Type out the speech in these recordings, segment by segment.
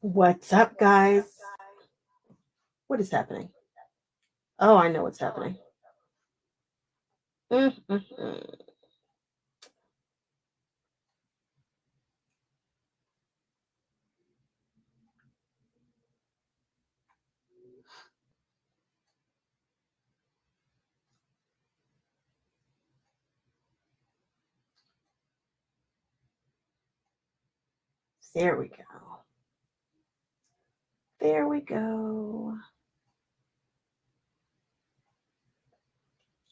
What's up, guys? What is happening? Oh, I know what's happening. Mm-mm-mm. There we go. There we go.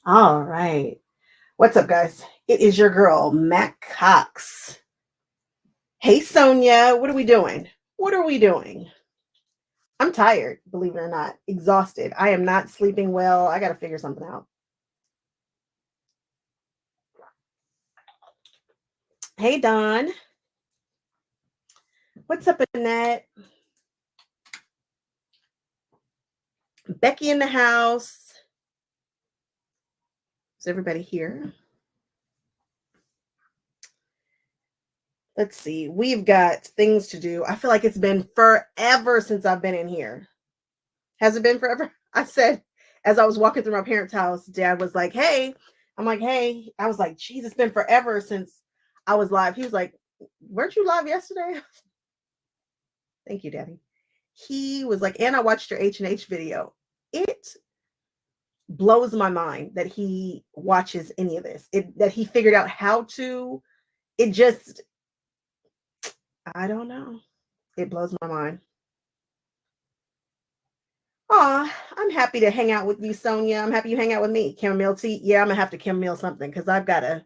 All right. What's up, guys? It is your girl, Mac Cox. Hey, Sonia. What are we doing? What are we doing? I'm tired, believe it or not. Exhausted. I am not sleeping well. I got to figure something out. Hey, Don. What's up, Annette? Becky in the house. Is everybody here? Let's see. We've got things to do. I feel like it's been forever since I've been in here. Has it been forever? I said, as I was walking through my parents' house, Dad was like, hey. I'm like, hey. I was like, geez, it's been forever since I was live. He was like, weren't you live yesterday? Thank you, Daddy. He was like, and I watched your H&H video. It blows my mind that he watches any of this. That he figured out how to. It just, I don't know. It blows my mind. Oh, I'm happy to hang out with you, Sonia. I'm happy you hang out with me. Chamomile tea. Yeah, I'm gonna have to chamomile something because I've got a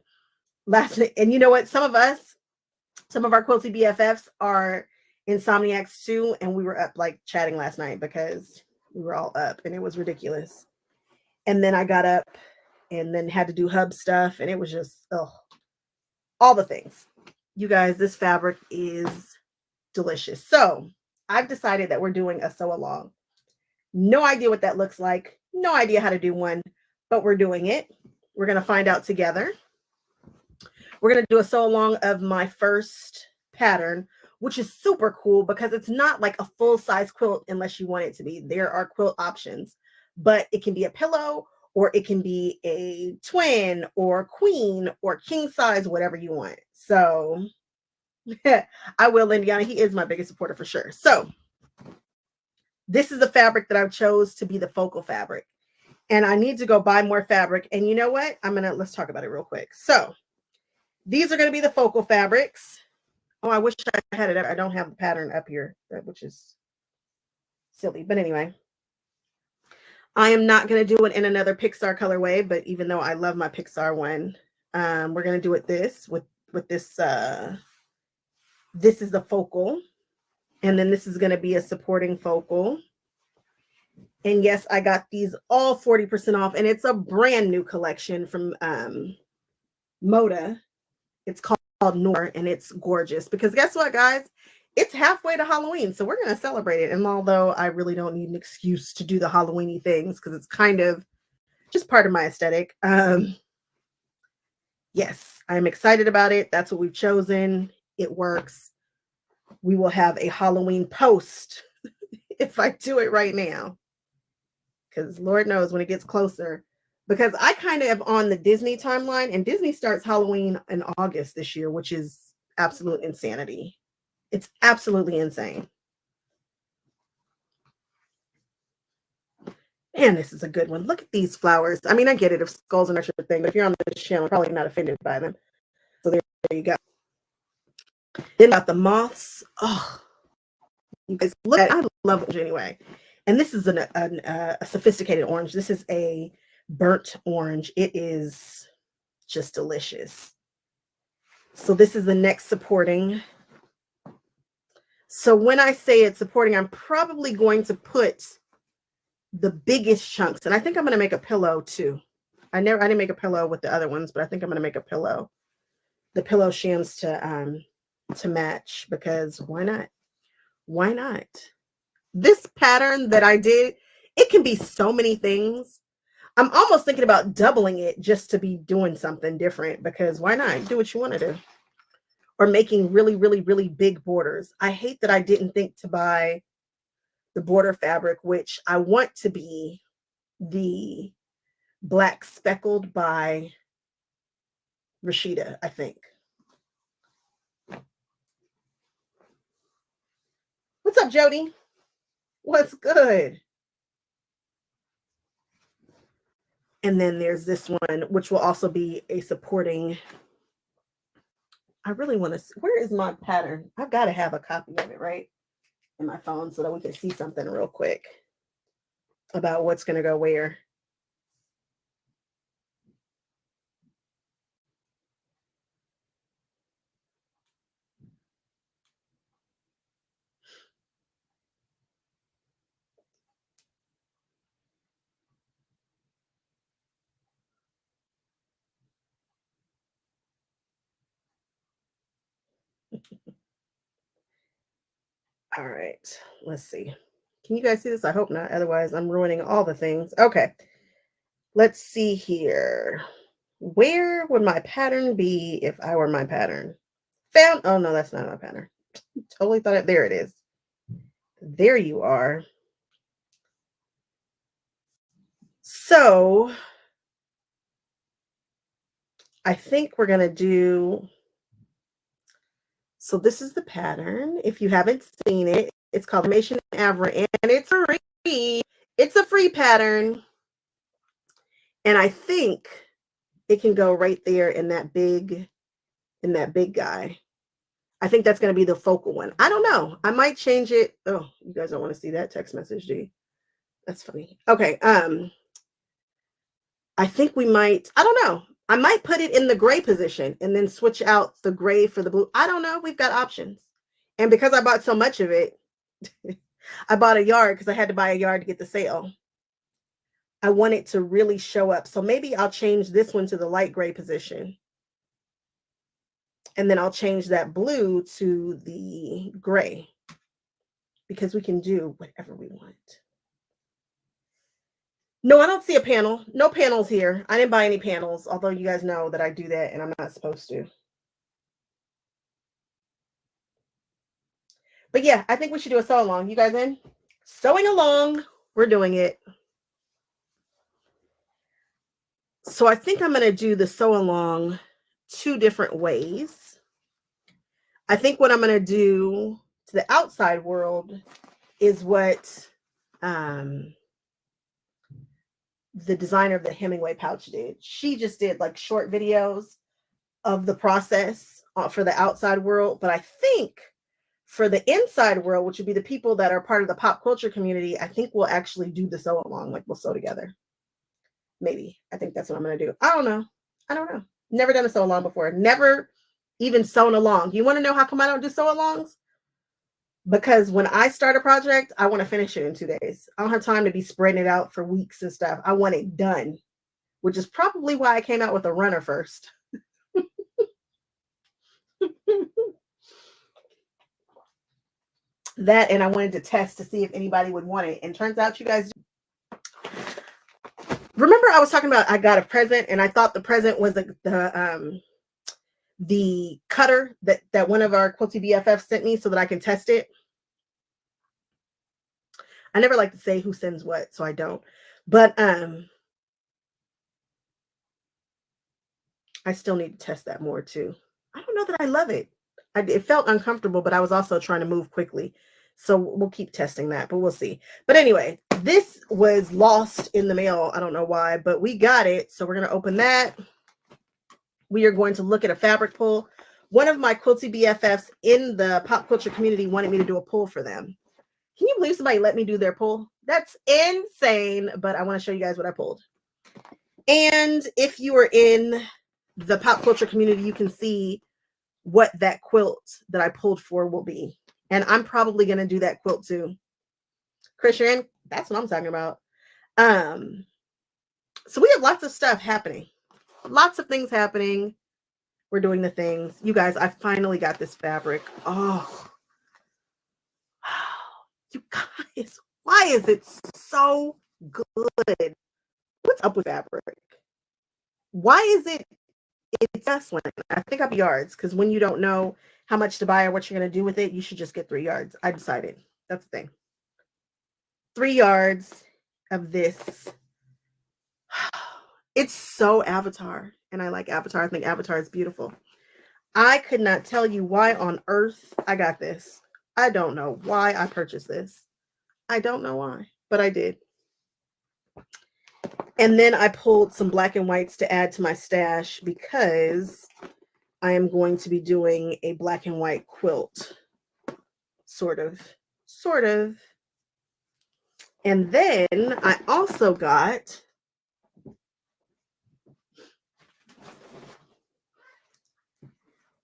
last. And you know what? Some of our quilty BFFs are insomniacs too, and we were up like chatting last night because we were all up, and it was ridiculous. And then I got up, and then had to do hub stuff, and it was just all the things. You guys, this fabric is delicious. So I've decided that we're doing a sew along. No idea what that looks like. No idea how to do one, but we're doing it. We're going to find out together. We're going to do a sew along of my first pattern, which is super cool because it's not like a full size quilt unless you want it to be. There are quilt options, but it can be a pillow or it can be a twin or queen or king size, whatever you want. So I will, Indiana. He is my biggest supporter for sure. So this is the fabric that I chose to be the focal fabric. And I need to go buy more fabric. And you know what? Let's talk about it real quick. So these are going to be the focal fabrics. Oh, I wish I had it. I don't have the pattern up here, which is silly. But anyway, I am not going to do it in another Pixar colorway. But even though I love my Pixar one, we're going to do it with this. This is the focal. And then this is going to be a supporting focal. And yes, I got these all 40% off. And it's a brand new collection from Moda. It's called Noor, and it's gorgeous. Because guess what, guys? It's halfway to Halloween. So we're going to celebrate it. And although I really don't need an excuse to do the Halloween-y things, because it's kind of just part of my aesthetic. Yes, I'm excited about it. That's what we've chosen. It works. We will have a Halloween post if I do it right now. Because Lord knows when it gets closer. Because I kind of am on the Disney timeline, and Disney starts Halloween in August this year, which is absolute insanity. It's absolutely insane. Man, this is a good one. Look at these flowers. I mean, I get it if skulls and extra thing, but if you're on this channel, probably not offended by them. So there you go. Then got the moths. Oh, you guys look at it. I love orange anyway. And this is a sophisticated orange. This is a burnt orange. It is just delicious. So this is the next supporting. So when I say it's supporting, I'm probably going to put the biggest chunks. And I think I'm going to make a pillow too. I didn't make a pillow with the other ones, but I think I'm going to make a pillow. The pillow shims to match, because why not? Why not? This pattern that I did, it can be so many things. I'm almost thinking about doubling it just to be doing something different, because why not? Do what you want to do. or making really, really, really big borders. I hate that I didn't think to buy the border fabric, which I want to be the black speckled by Rashida, I think. What's up, Jody? What's good? And then there's this one, which will also be a supporting. I really want to see, where is my pattern? I've got to have a copy of it, right? In my phone so that we can see something real quick about what's going to go where. All right, let's see. Can you guys see this? I hope not. Otherwise, I'm ruining all the things. Okay, let's see here. Where would my pattern be if I were my pattern? Found. Oh, no, that's not my pattern. Totally thought it. There it is. There you are. So I think we're going to do. So this is the pattern. If you haven't seen it, it's called Formation Avra, and it's free. It's a free pattern. And I think it can go right there in that big guy. I think that's going to be the focal one. I don't know. I might change it. Oh, you guys don't want to see that text message, do you? That's funny. Okay. I think we might, I don't know. I might put it in the gray position and then switch out the gray for the blue. I don't know. We've got options. And because I bought so much of it, I bought a yard because I had to buy a yard to get the sale. I want it to really show up. So maybe I'll change this one to the light gray position. And then I'll change that blue to the gray because we can do whatever we want. No, I don't see a panel. No panels here. I didn't buy any panels, although you guys know that I do that and I'm not supposed to. But yeah, I think we should do a sew along. You guys in? Sewing along. We're doing it. So I think I'm going to do the sew along 2 different ways. I think what I'm going to do to the outside world is what the designer of the Hemingway pouch did. She just did like short videos of the process for the outside world. But I think for the inside world, which would be the people that are part of the pop culture community, I think we'll actually do the sew along, like we'll sew together. Maybe. I think that's what I'm going to do. I don't know. Never done a sew along before. Never even sewn along. You want to know how come I don't do sew alongs? Because when I start a project, I want to finish it in 2 days. I don't have time to be spreading it out for weeks and stuff. I want it done, which is probably why I came out with a runner first. That, and I wanted to test to see if anybody would want it. And turns out you guys remember I was talking about I got a present and I thought the present was the cutter that one of our Quilty BFFs sent me so that I can test it. I never like to say who sends what, so I don't. But I still need to test that more too. I don't know that I love it. It felt uncomfortable, but I was also trying to move quickly. So we'll keep testing that, but we'll see. But anyway, this was lost in the mail. I don't know why, but we got it. So we're going to open that. We are going to look at a fabric pull. One of my Quilty BFFs in the pop culture community wanted me to do a pull for them. Can you believe somebody let me do their pull? That's insane, but I want to show you guys what I pulled. And if you are in the pop culture community, you can see what that quilt that I pulled for will be. And I'm probably going to do that quilt too. Christian, that's what I'm talking about. So we have lots of stuff happening. Lots of things happening. We're doing the things. You guys, I finally got this fabric. Oh, you guys, why is it so good? What's up with fabric? Why is it it's wrestling. I think up yards because when you don't know how much to buy or what you're going to do with it, you should just get 3 yards. I decided. That's the thing. 3 yards of this. It's so Avatar, and I like Avatar. I think Avatar is beautiful. I could not tell you why on earth I got this. I don't know why I purchased this. I don't know why, but I did. And then I pulled some black and whites to add to my stash because I am going to be doing a black and white quilt. Sort of. And then I also got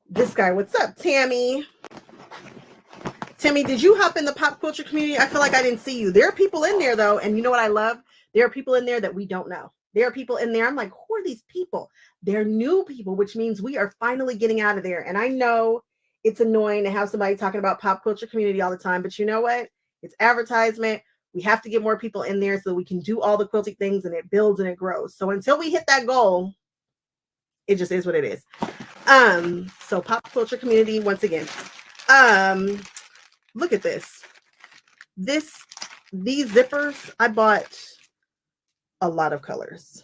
this guy. What's up, Tammy? Tammy, did you hop in the pop culture community? I feel like I didn't see you. There are people in there, though, and you know what I love? There are people in there that we don't know. There are people in there. I'm like, who are these people? They're new people, which means we are finally getting out of there. And I know it's annoying to have somebody talking about pop culture community all the time, but you know what? It's advertisement. We have to get more people in there so we can do all the quilting things and it builds and it grows. So until we hit that goal, it just is what it is. So pop culture community, once again. Look at this. These zippers, I bought a lot of colors.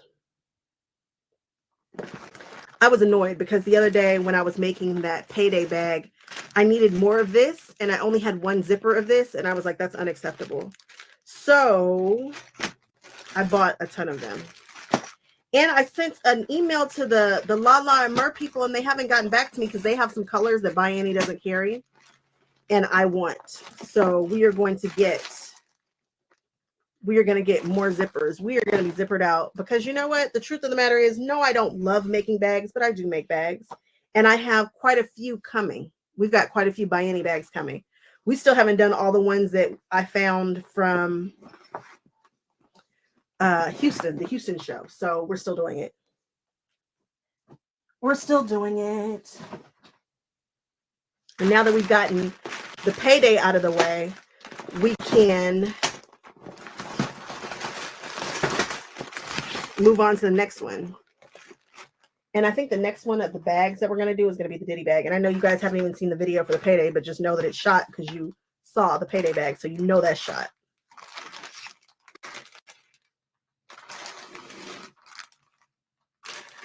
I was annoyed because the other day when I was making that payday bag, I needed more of this and I only had one zipper of this and I was like, that's unacceptable. So I bought a ton of them. And I sent an email to the Lala and Mer people and they haven't gotten back to me because they have some colors that By Annie doesn't carry. And I want. So we are going to get more zippers. We are going to be zippered out because you know what? The truth of the matter is, no, I don't love making bags, but I do make bags. And I have quite a few coming. We've got quite a few By Annie bags coming. We still haven't done all the ones that I found from Houston, the Houston show. So we're still doing it. And now that we've gotten the payday out of the way, we can move on to the next one. And I think the next one of the bags that we're going to do is going to be the Diddy bag. And I know you guys haven't even seen the video for the payday, but just know that it's shot because you saw the payday bag. So you know that's shot.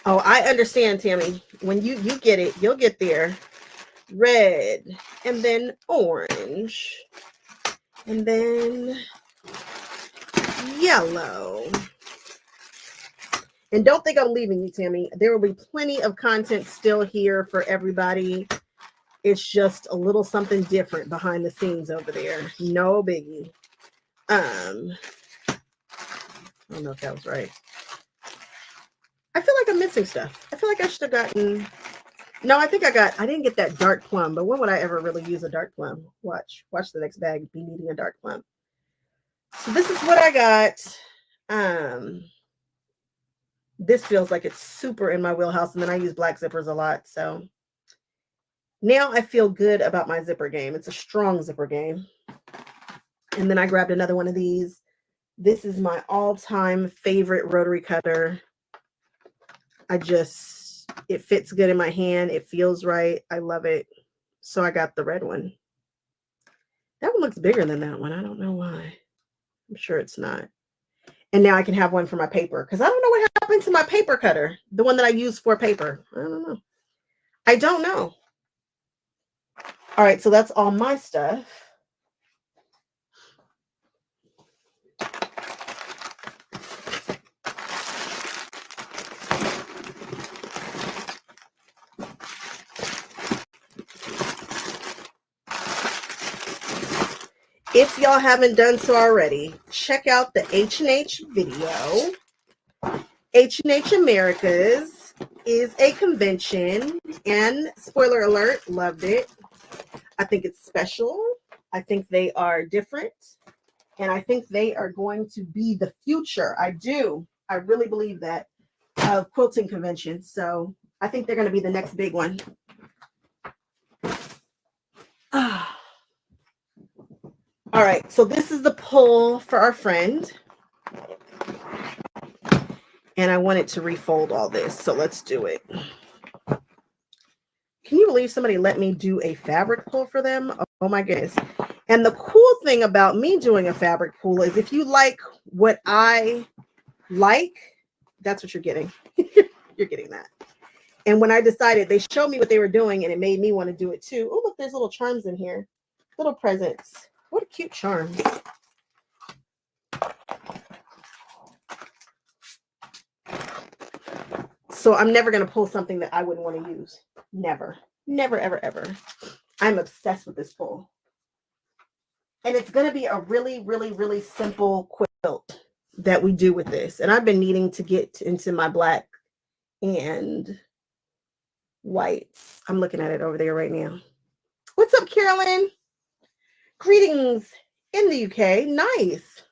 Oh, I understand, Tammy. When you get it, you'll get there. Red, and then orange, and then yellow. And don't think I'm leaving you, Tammy. There will be plenty of content still here for everybody. It's just a little something different behind the scenes over there. No biggie. I don't know if that was right. I feel like I'm missing stuff. I feel like I should have gotten... No, I didn't get that dark plum, but when would I ever really use a dark plum? Watch the next bag be needing a dark plum. So this is what I got. This feels like it's super in my wheelhouse, and then I use black zippers a lot. So now I feel good about my zipper game. It's a strong zipper game. And then I grabbed another one of these. This is my all-time favorite rotary cutter. It fits good in my hand. It feels right. I love it. So I got the red one. That one looks bigger than that one. I don't know why. I'm sure it's not. And now I can have one for my paper because I don't know what happened to my paper cutter. The one that I use for paper. I don't know. All right. So that's all my stuff. If y'all haven't done so already, check out the H&H video. H&H Americas is a convention, and spoiler alert, loved it. I think it's special. I think they are different, and I think they are going to be the future. I do. I really believe that of quilting conventions. So I think they're going to be the next big one. All right, so this is the pull for our friend. And I wanted to refold all this, so let's do it. believe somebody let me do a fabric pull for them? Oh my goodness. And the cool thing about me doing a fabric pull is if you like what I like, that's what you're getting. You're getting that. And when I decided, they showed me what they were doing and it made me want to do it too. Oh, look, there's little charms in here. Little presents. What a cute charms. So I'm never going to pull something that I wouldn't want to use. Never. Never, ever, ever. I'm obsessed with this pull. And it's going to be a really, really, really simple quilt that we do with this. And I've been needing to get into my black and whites. I'm looking at it over there right now. What's up, Carolyn? Greetings in the UK. Nice.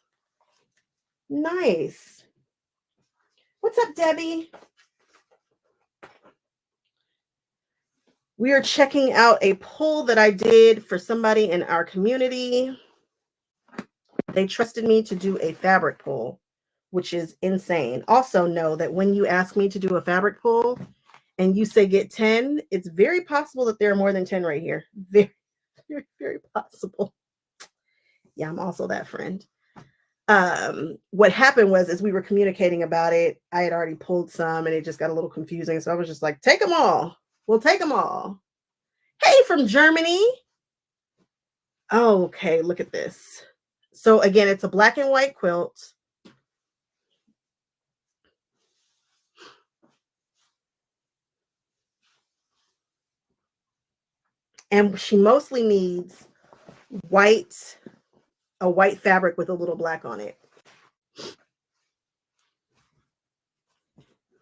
Nice. What's up, Debbie? We are checking out a poll that I did for somebody in our community. They trusted me to do a fabric pull, which is insane. Also know that when you ask me to do a fabric pull and you say get 10, it's very possible that there are more than 10 right here. Very, very, very possible. Yeah, I'm also that friend. What happened was, as we were communicating about it, I had already pulled some and it just got a little confusing. So I was just like, take them all. We'll take them all. Hey, from Germany. Oh, okay, look at this. So again, it's a black and white quilt. And she mostly needs a white fabric with a little black on it.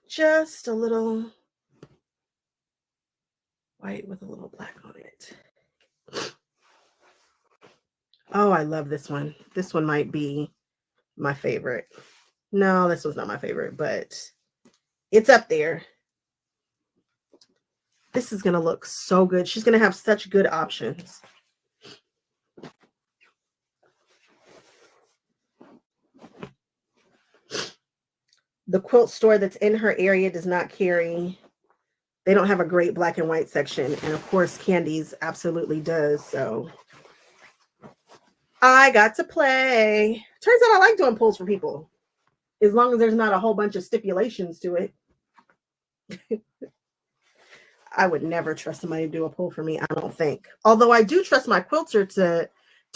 Just a little white with a little black on it. Oh, I love this one. This one might be my favorite. No, this was not my favorite, but it's up there. This is going to look so good. She's going to have such good options. The quilt store that's in her area does not carry, they don't have a great black and white section. And of course, Candy's absolutely does. So I got to play. Turns out I like doing pulls for people, as long as there's not a whole bunch of stipulations to it. I would never trust somebody to do a pull for me, I don't think. Although I do trust my quilter to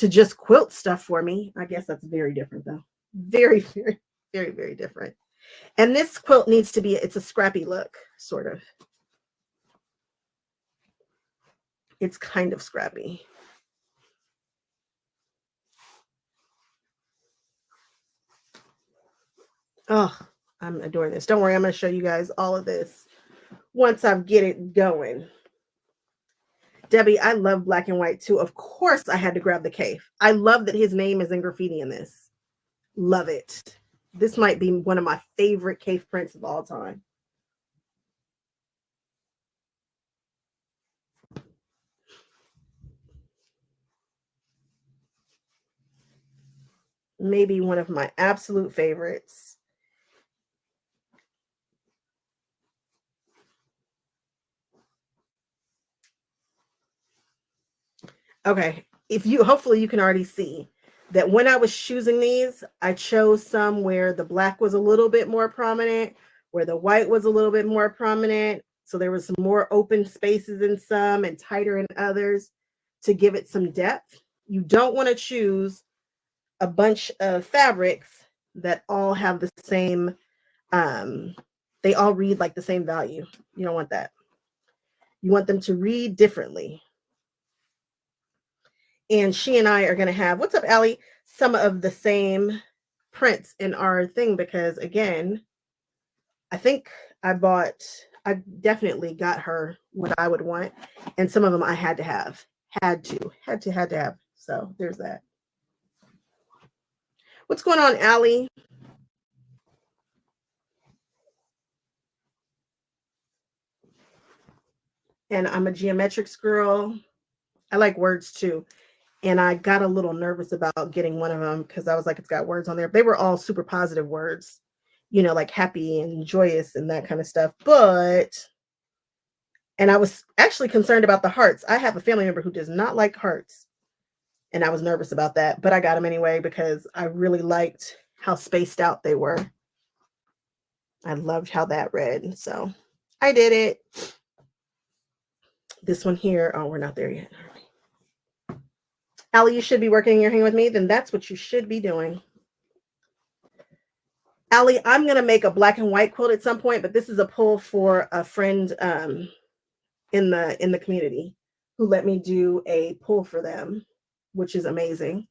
just quilt stuff for me. I guess that's very different though. Very, very, very, very different. And this quilt needs to be, it's a scrappy look, sort of. It's kind of scrappy. Oh, I'm adoring this. Don't worry, I'm going to show you guys all of this once I get it going. Debbie, I love black and white too. Of course, I had to grab the cave. I love that his name is in graffiti in this. Love it. This might be one of my favorite cave prints of all time. Maybe one of my absolute favorites. Okay, hopefully you can already see that when I was choosing these, I chose some where the black was a little bit more prominent, where the white was a little bit more prominent. So there was some more open spaces in some and tighter in others to give it some depth. You don't want to choose a bunch of fabrics that all have the same, they all read like the same value. You don't want that. You want them to read differently. And she and I are going to have, what's up, Allie? Some of the same prints in our thing, because again, I think I definitely got her what I would want. And some of them I had to have, had to have. So there's that. What's going on, Allie? And I'm a geometrics girl. I like words too. And I got a little nervous about getting one of them because I was like, it's got words on there. They were all super positive words, you know, like happy and joyous and that kind of stuff. But And I was actually concerned about the hearts. I have a family member who does not like hearts. And I was nervous about that, but I got them anyway because I really liked how spaced out they were. I loved how that read. So I did it. This one here. Oh, we're not there yet. Allie, you should be working your hand with me. Then that's what you should be doing. Allie, I'm going to make a black and white quilt at some point, but this is a pull for a friend in the community who let me do a pull for them, which is amazing.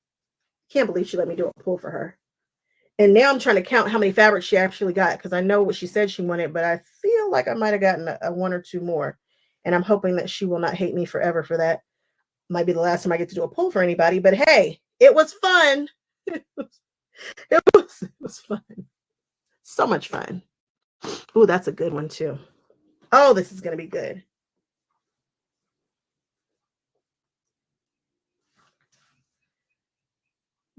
Can't believe she let me do a pull for her. And now I'm trying to count how many fabrics she actually got because I know what she said she wanted, but I feel like I might have gotten a one or two more. And I'm hoping that she will not hate me forever for that. Might be the last time I get to do a pull for anybody, but hey, it was fun. It was fun. So much fun. Oh, that's a good one too. Oh, this is going to be good.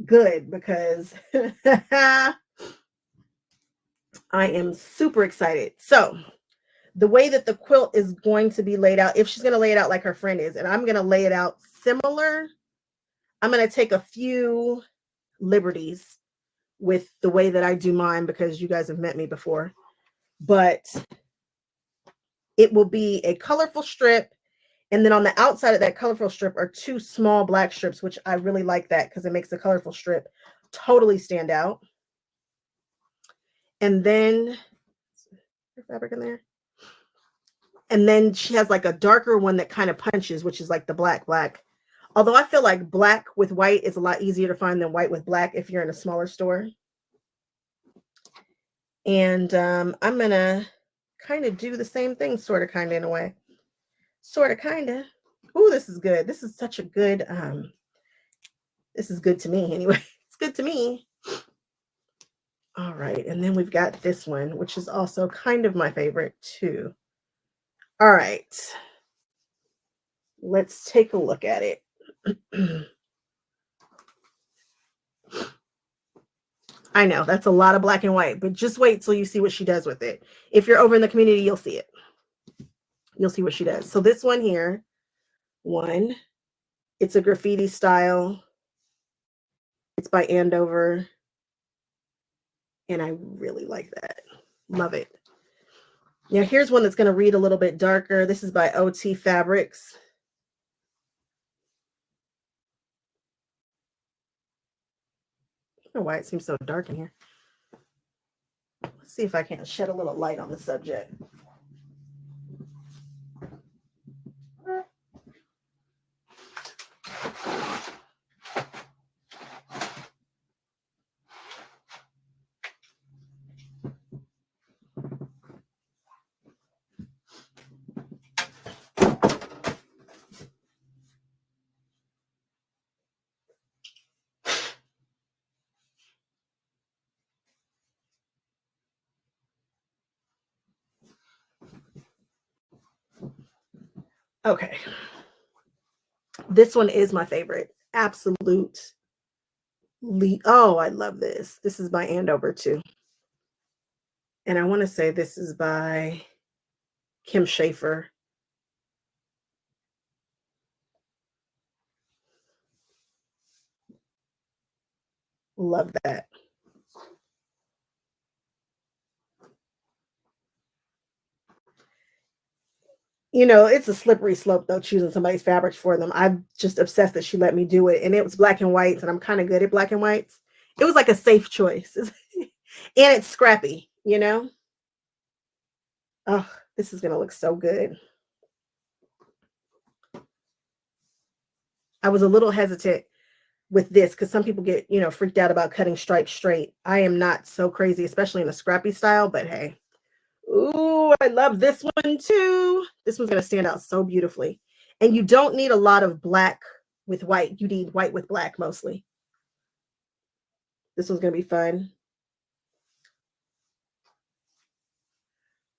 Good, because I am super excited. So the way that the quilt is going to be laid out, if she's going to lay it out like her friend is, and I'm going to lay it out similar, I'm going to take a few liberties with the way that I do mine because you guys have met me before. But it will be a colorful strip. And then on the outside of that colorful strip are two small black strips, which I really like that because it makes the colorful strip totally stand out. And then fabric in there. And then she has like a darker one that kind of punches, which is like the black. Although I feel like black with white is a lot easier to find than white with black if you're in a smaller store. And I'm going to kind of do the same thing, sort of, kind of, in a way. Sort of, kind of. Ooh, this is good. This is such a good, this is good to me anyway. It's good to me. All right. And then we've got this one, which is also kind of my favorite too. All right. Let's take a look at it. I know that's a lot of black and white, but just wait till you see what she does with it. If you're over in the community, you'll see it. You'll see what she does. So this one here, it's a graffiti style. It's by Andover. And I really like that. Love it. Now here's one that's going to read a little bit darker. This is by OT Fabrics. I don't know why it seems so dark in here. Let's see if I can shed a little light on the subject. Okay. This one is my favorite. Absolutely. Oh, I love this. This is by Andover too. And I want to say this is by Kim Schaefer. Love that. You know, it's a slippery slope though, choosing somebody's fabrics for them. I'm just obsessed that she let me do it. And it was black and whites, and I'm kind of good at black and whites. It was like a safe choice. And it's scrappy, you know? Oh, this is going to look so good. I was a little hesitant with this because some people get, you know, freaked out about cutting stripes straight. I am not so crazy, especially in a scrappy style, but hey. Ooh, I love this one too. This one's going to stand out so beautifully. And you don't need a lot of black with white. You need white with black mostly. This one's going to be fun.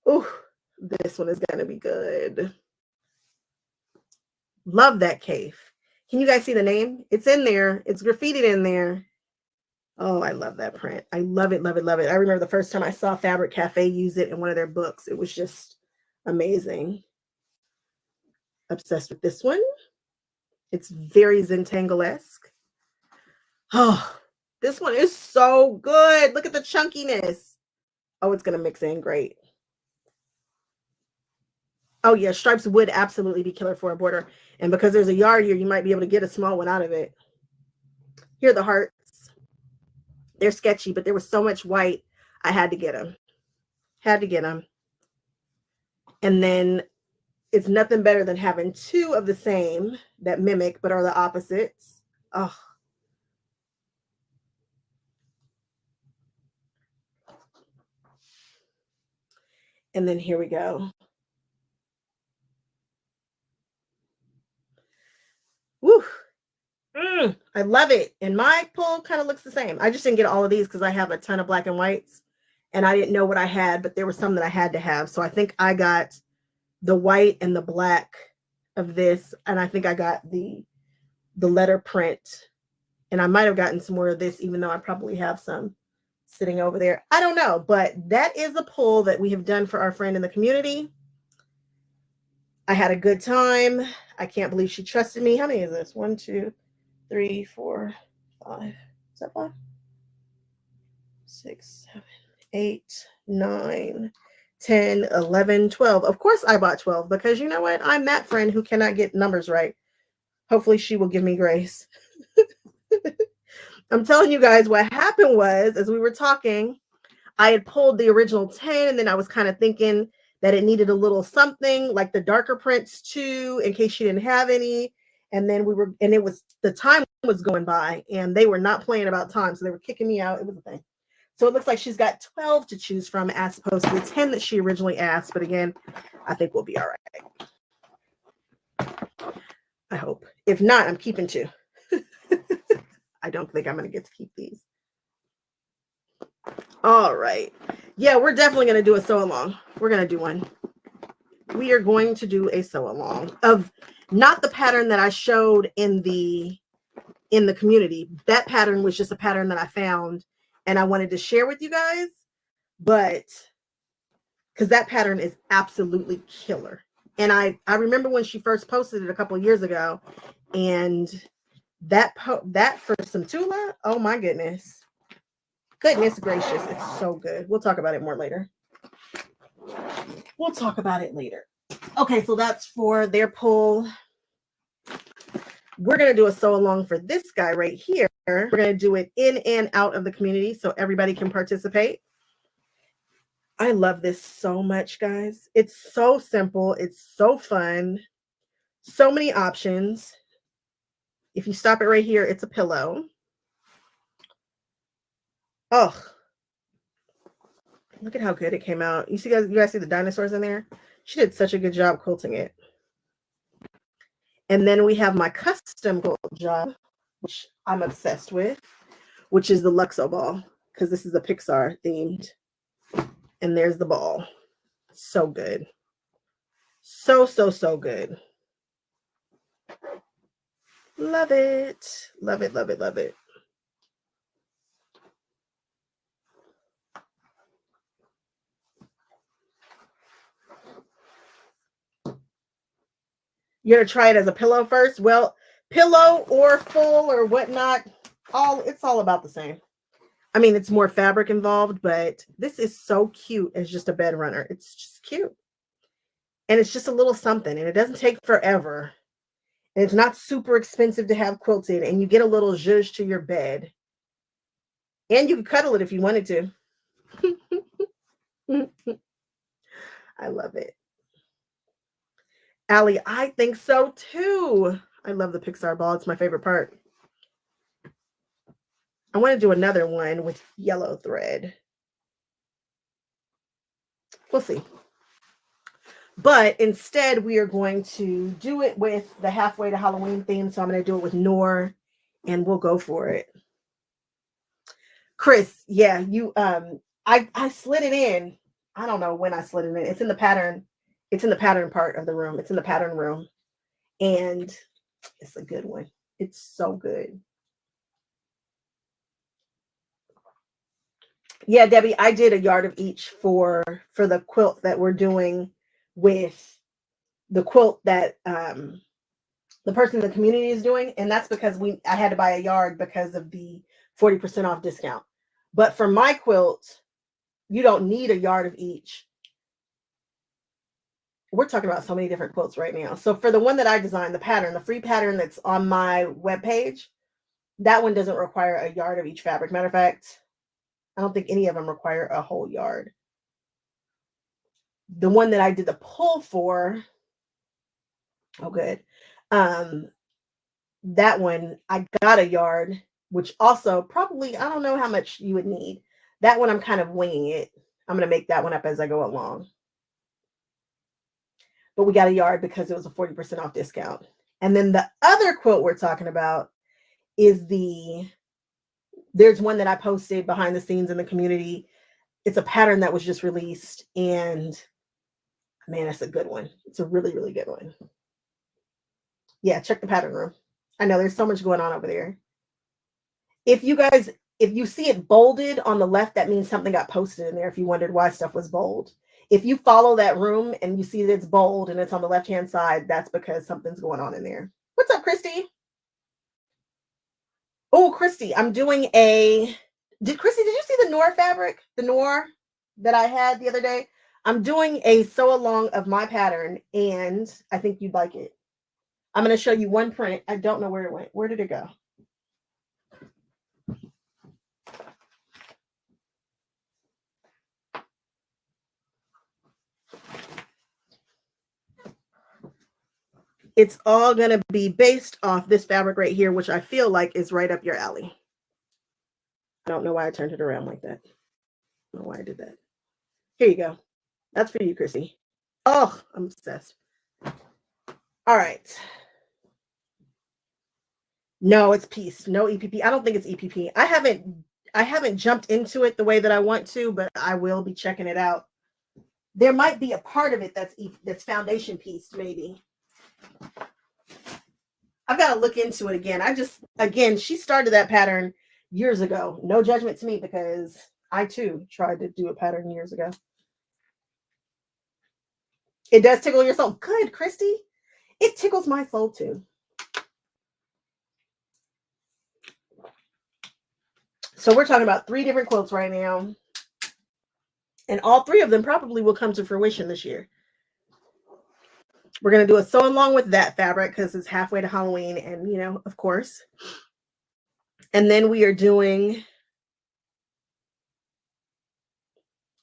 Ooh, this one is going to be good. Love that cave. Can you guys see the name? It's in there. It's graffitied in there. Oh, I love that print. I love it, love it, love it. I remember the first time I saw Fabric Cafe use it in one of their books. It was just amazing. Obsessed with this one. It's very Zentangle-esque. Oh, this one is so good. Look at the chunkiness. Oh, it's going to mix in great. Oh, yeah, stripes would absolutely be killer for a border. And because there's a yard here, you might be able to get a small one out of it. Here are the hearts. They're sketchy, but there was so much white, I had to get them. Had to get them. And then it's nothing better than having two of the same that mimic, but are the opposites. Oh. And then here we go. Woo. I love it. And my pull kind of looks the same. I just didn't get all of these because I have a ton of black and whites and I didn't know what I had, but there were some that I had to have. So I think I got the white and the black of this. And I think I got the letter print. And I might have gotten some more of this, even though I probably have some sitting over there. I don't know, but that is a pull that we have done for our friend in the community. I had a good time. I can't believe she trusted me. How many is this? 1, 2, 3, 4, 5. Is that 5? 6, 7, 8, 9, 10, 11, 12. Of course I bought 12 because you know what? I'm that friend who cannot get numbers right. Hopefully she will give me grace. I'm telling you guys what happened was, as we were talking, I had pulled the original 10 and then I was kind of thinking that it needed a little something like the darker prints too, in case she didn't have any. And then it was, the time was going by and they were not playing about time. So they were kicking me out. It was a thing. So it looks like she's got 12 to choose from as opposed to the 10 that she originally asked. But again, I think we'll be all right. I hope. If not, I'm keeping 2. I don't think I'm going to get to keep these. All right. Yeah, we're definitely going to do a sew along. We're going to do one. We are going to do a sew along of not the pattern that I showed in the community. That pattern was just a pattern that I found and I wanted to share with you guys, but because that pattern is absolutely killer. And I remember when she first posted it a couple of years ago, and that for some Tula, oh my goodness. Goodness gracious, it's so good. We'll talk about it more later. We'll talk about it later. Okay, so that's for their pull. We're going to do a sew along for this guy right here. We're going to do it in and out of the community so everybody can participate. I love this so much, guys. It's so simple. It's so fun. So many options. If you stop it right here, it's a pillow. Oh, look at how good it came out. You guys see the dinosaurs in there? She did such a good job quilting it. And then we have my custom quilt job, which I'm obsessed with, which is the Luxo ball, because this is a Pixar themed. And there's the ball. So good. So, so, so good. Love it. Love it, love it, love it. You're gonna try it as a pillow first? Well, pillow or full or whatnot, it's all about the same. I mean, it's more fabric involved, but this is so cute as just a bed runner. It's just cute. And it's just a little something, and it doesn't take forever. And it's not super expensive to have quilted, and you get a little zhuzh to your bed. And you can cuddle it if you wanted to. I love it. Allie, I think so too. I love the Pixar ball. It's my favorite part. I want to do another one with yellow thread. We'll see. But instead, we are going to do it with the halfway to Halloween theme. So I'm going to do it with Noor, and we'll go for it. Chris, yeah, you I slid it in. I don't know when I slid it in. It's in the pattern. It's in the pattern part of the room. It's in the pattern room. And it's a good one. It's so good. Yeah, Debbie, I did a yard of each for the quilt that we're doing with the quilt that the person in the community is doing, and that's because I had to buy a yard because of the 40% off discount. But for my quilt, you don't need a yard of each. We're talking about so many different quilts right now. So for the one that I designed, the pattern, the free pattern that's on my webpage, that one doesn't require a yard of each fabric. Matter of fact, I don't think any of them require a whole yard. The one that I did the pull for, oh good. That one I got a yard, which also probably, I don't know how much you would need. That one I'm kind of winging it. I'm going to make that one up as I go along. But we got a yard because it was a 40% off discount. And then the other quilt we're talking about is there's one that I posted behind the scenes in the community. It's a pattern that was just released, and man, it's a good one. It's a really, really good one. Yeah, check the pattern room. I know there's so much going on over there. If you see it bolded on the left, that means something got posted in there. If you wondered why stuff was bold. If you follow that room and you see that it's bold and it's on the left-hand side, that's because something's going on in there. What's up, Christy? Oh, Christy, I'm doing Christy, did you see the Noir fabric? The Noir that I had the other day? I'm doing a sew along of my pattern, and I think you'd like it. I'm going to show you one print. I don't know where it went. Where did it go? It's all going to be based off this fabric right here, which I feel like is right up your alley. I don't know why I turned it around like that. I don't know why I did that. Here you go. That's for you, Chrissy. Oh, I'm obsessed. All right. No, it's piece. No EPP. I don't think it's EPP. I haven't jumped into it the way that I want to, but I will be checking it out. There might be a part of it that's foundation piece, maybe. I've got to look into it again. She started that pattern years ago. No judgment to me, because I too tried to do a pattern years ago. It does tickle your soul. Good, Christy. It tickles my soul too. So we're talking about 3 different quilts right now. And all 3 of them probably will come to fruition this year. We're going to do a sew along with that fabric because it's halfway to Halloween, and, you know, of course. And then we are doing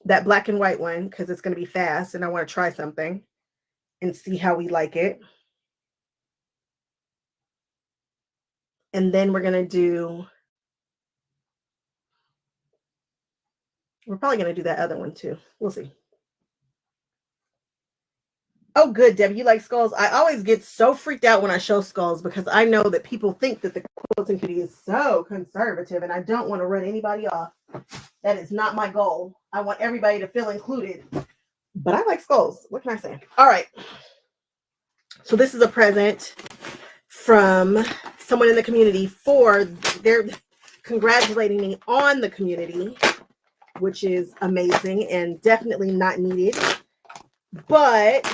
that black and white one because it's going to be fast, and I want to try something and see how we like it. And then we're probably going to do that other one too. We'll see. Oh, good, Debbie. You like skulls? I always get so freaked out when I show skulls because I know that people think that the quilting community is so conservative, and I don't want to run anybody off. That is not my goal. I want everybody to feel included. But I like skulls. What can I say? All right. So this is a present from someone in the community they're congratulating me on the community, which is amazing and definitely not needed. But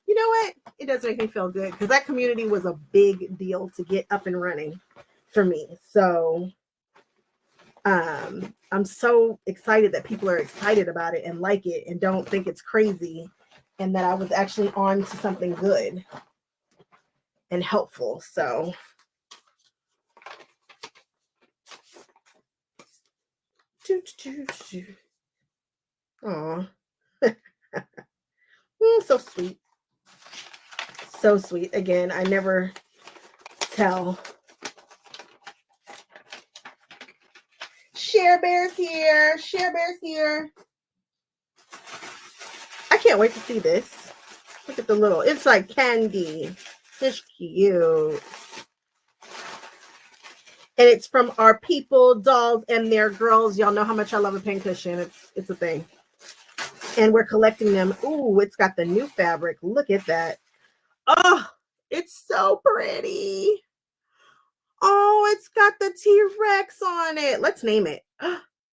you know what? It does make me feel good because that community was a big deal to get up and running for me. So I'm so excited that people are excited about it and like it and don't think it's crazy, and that I was actually on to something good and helpful. So oh, so sweet. So sweet. Again, I never tell. Share Bear's here. Share Bear's here. I can't wait to see this. Look at it's like candy. It's cute. And it's from Our People Dolls and Their Girls. Y'all know how much I love a pincushion. It's a thing. And we're collecting them. Ooh, it's got the new fabric. Look at that. Oh, it's so pretty. Oh, it's got the T-Rex on it. Let's name it.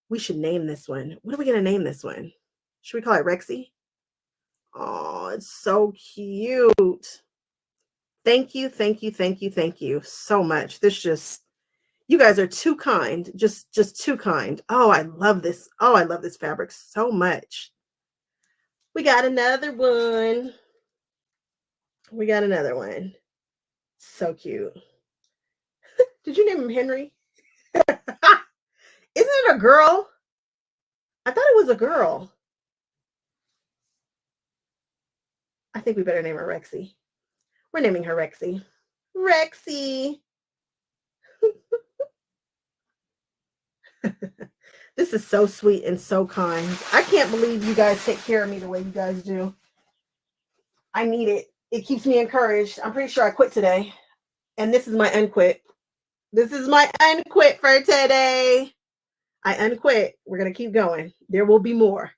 We should name this one. What are we going to name this one? Should we call it Rexy? Oh, it's so cute. Thank you, thank you, thank you, thank you so much. This just, you guys are too kind. Just too kind. Oh, I love this. Oh, I love this fabric so much. We got another one. We got another one. So cute. Did you name him Henry? Isn't it a girl? I thought it was a girl. I think we better name her Rexy. We're naming her Rexy. Rexy. This is so sweet and so kind. I can't believe you guys take care of me the way you guys do. I need it. It keeps me encouraged. I'm pretty sure I quit today. And this is my unquit. This is my unquit for today. I unquit. We're going to keep going. There will be more.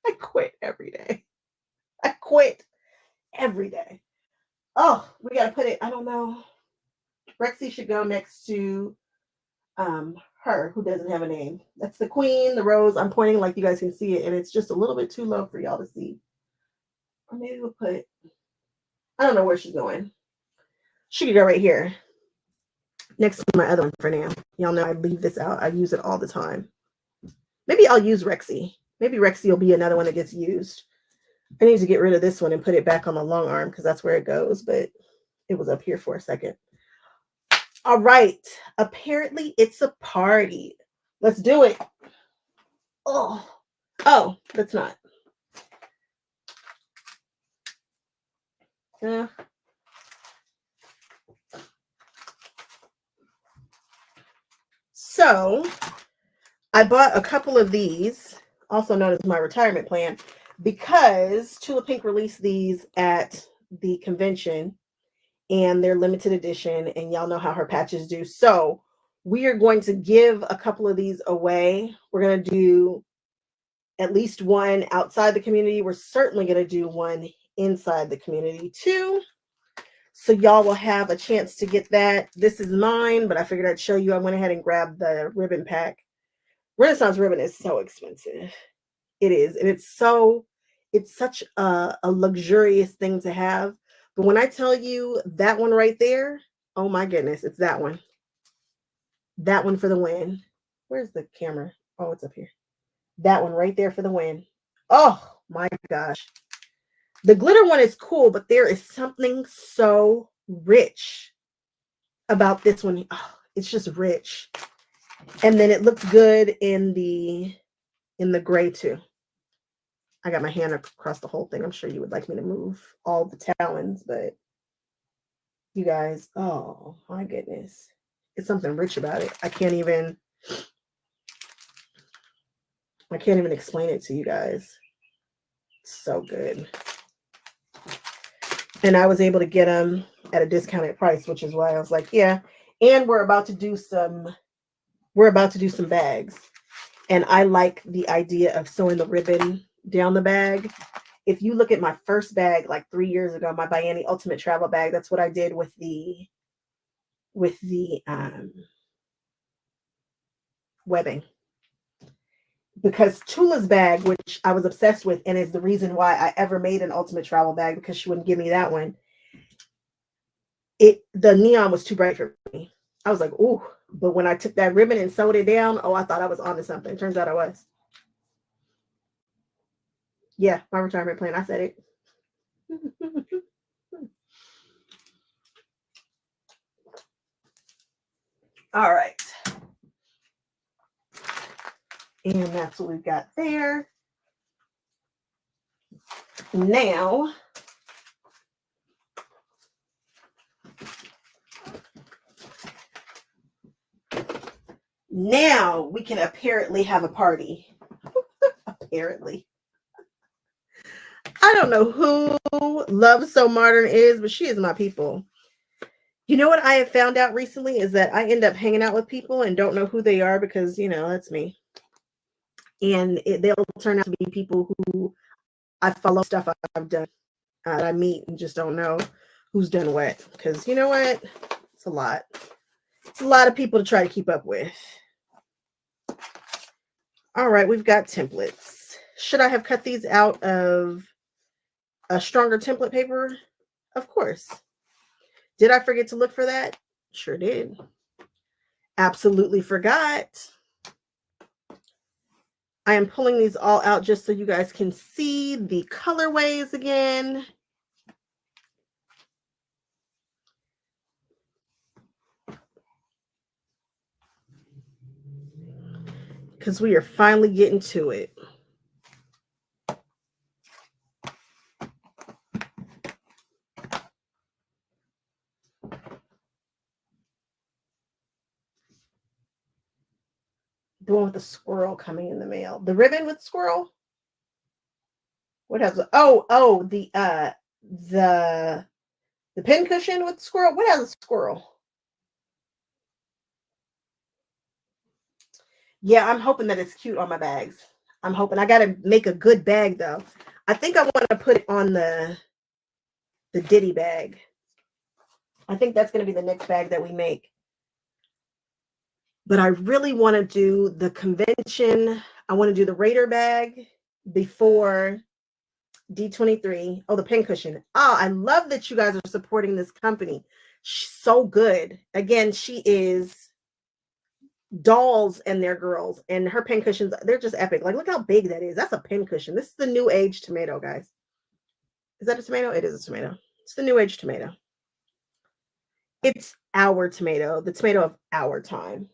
I quit every day. I quit every day. Oh, we got to put it, I don't know. Rexy should go next to her, who doesn't have a name. That's the queen, the rose. I'm pointing like you guys can see it, and it's just a little bit too low for y'all to see. Or maybe we'll put, I don't know where she's going. She could go right here next to my other one for now. Y'all know I leave this out. I use it all the time. Maybe I'll use Rexy. Maybe Rexy will be another one that gets used. I need to get rid of this one and put it back on the long arm because that's where it goes, but it was up here for a second. All right. Apparently it's a party. Let's do it. Oh, that's not. So I bought a couple of these, also known as my retirement plan, because Tula Pink released these at the convention and they're limited edition, and y'all know how her patches do. So we are going to give a couple of these away. We're going to do at least one outside the community. We're certainly going to do one inside the community too. So y'all will have a chance to get that. This is mine, but I figured I'd show you. I went ahead and grabbed the ribbon pack. Renaissance ribbon is so expensive. It is. And it's such a luxurious thing to have. But when I tell you that one right there, oh my goodness, it's that one. That one for the win. Where's the camera? Oh, it's up here. That one right there for the win. Oh my gosh. The glitter one is cool, but there is something so rich about this one. Oh, it's just rich. And then it looks good in the gray too. I got my hand across the whole thing. I'm sure you would like me to move all the talons, but you guys, oh my goodness. It's something rich about it. I can't even explain it to you guys. It's so good. And I was able to get them at a discounted price, which is why I was like, yeah. And we're about to do some bags. And I like the idea of sewing the ribbon down the bag. If you look at my first bag, like 3 years ago, my Bianni Ultimate Travel bag, that's what I did with the webbing. Because Tula's bag, which I was obsessed with, and is the reason why I ever made an Ultimate Travel bag, because she wouldn't give me that one. The neon was too bright for me. I was like, ooh. But when I took that ribbon and sewed it down, oh, I thought I was onto something. Turns out I was. Yeah, my retirement plan. I said it. All right. And that's what we've got there. Now, we can apparently have a party. Apparently. I don't know who Love So Modern is, but she is my people. You know what I have found out recently is that I end up hanging out with people and don't know who they are because, that's me. And they'll turn out to be people who I follow stuff I've done. I meet and just don't know who's done what. Because you know what? It's a lot. It's a lot of people to try to keep up with. All right, we've got templates. Should I have cut these out of a stronger template paper? Of course. Did I forget to look for that? Sure did. Absolutely forgot. I am pulling these all out just so you guys can see the colorways again. Because we are finally getting to it. The one with the squirrel coming in the mail. The ribbon with squirrel? What has the pin cushion with squirrel? What has a squirrel? Yeah, I'm hoping that it's cute on my bags. I'm hoping. I gotta make a good bag though. I think I want to put it on the Diddy bag. I think that's gonna be the next bag that we make. But I really want to do the convention. I want to do the Raider bag before D23. Oh, the pincushion. Oh, I love that you guys are supporting this company. She's so good. Again, she is dolls and their girls, and her pincushions, they're just epic. Like, look how big that is. That's a pincushion. This is the new age tomato, guys. Is that a tomato? It is a tomato. It's the new age tomato. It's our tomato, the tomato of our time.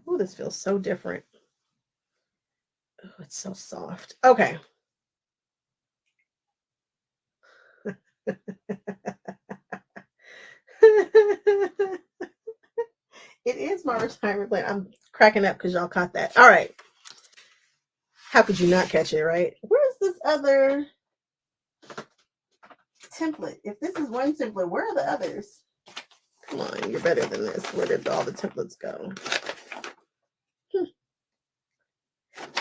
Oh, this feels so different. Oh, it's so soft. Okay. It is my retirement plan. I'm cracking up because y'all caught that. All right. How could you not catch it, right? Where's this other template? If this is one template, where are the others? Come on, you're better than this. Where did all the templates go?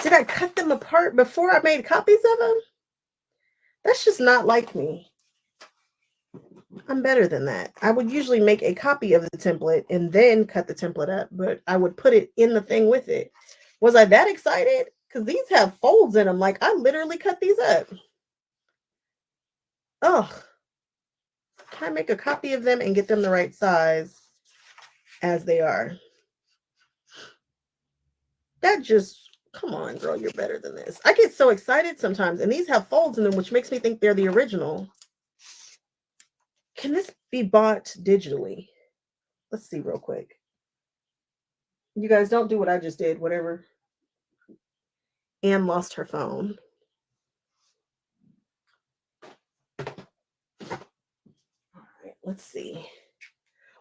Did I cut them apart before I made copies of them? That's just not like me. I'm better than that. I would usually make a copy of the template and then cut the template up, but I would put it in the thing with it. Was I that excited? Because these have folds in them. Like, I literally cut these up. Oh, can I make a copy of them and get them the right size as they are? That just, come on, girl, you're better than this. I get so excited sometimes, and these have folds in them, which makes me think they're the original. Can this be bought digitally? Let's see real quick. You guys don't do what I just did, whatever. Anne lost her phone. All right, let's see.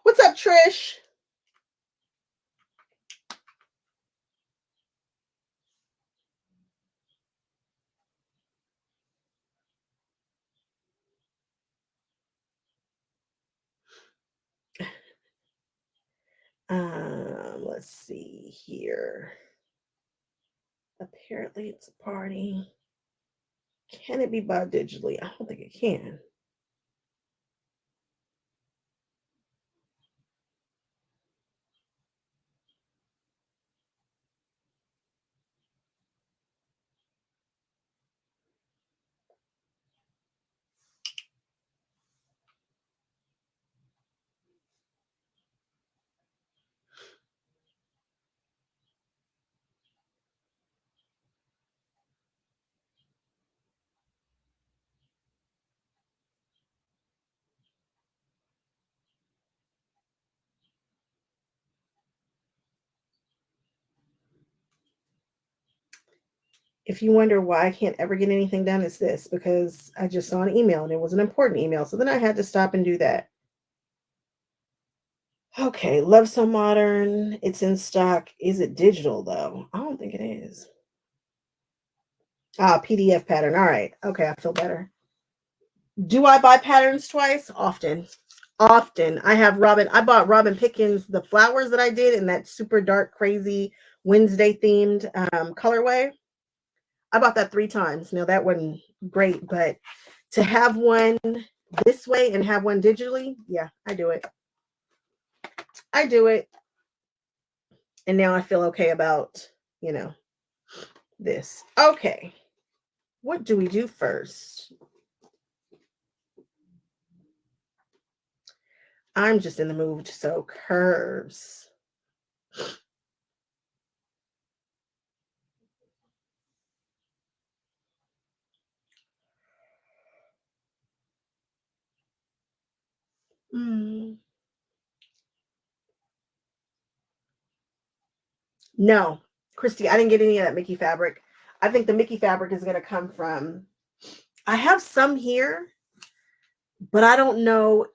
What's up, Trish? Let's see here. Apparently it's a party. Can it be bought digitally? I don't think it can. If you wonder why I can't ever get anything done, it's this, because I just saw an email and it was an important email. So then I had to stop and do that. Okay, Love So Modern. It's in stock. Is it digital though? I don't think it is. Ah, PDF pattern. All right. Okay, I feel better. Do I buy patterns twice? Often. Often. I bought Robin Pickens, the flowers that I did in that super dark, crazy Wednesday themed colorway. I bought that 3 times. Now that wasn't great, but to have one this way and have one digitally, yeah, I do it. I do it. And now I feel okay about, this. Okay. What do we do first? I'm just in the mood to sew curves. No, Christy, I didn't get any of that Mickey fabric. I think the Mickey fabric is going to come from, I have some here, but I don't know.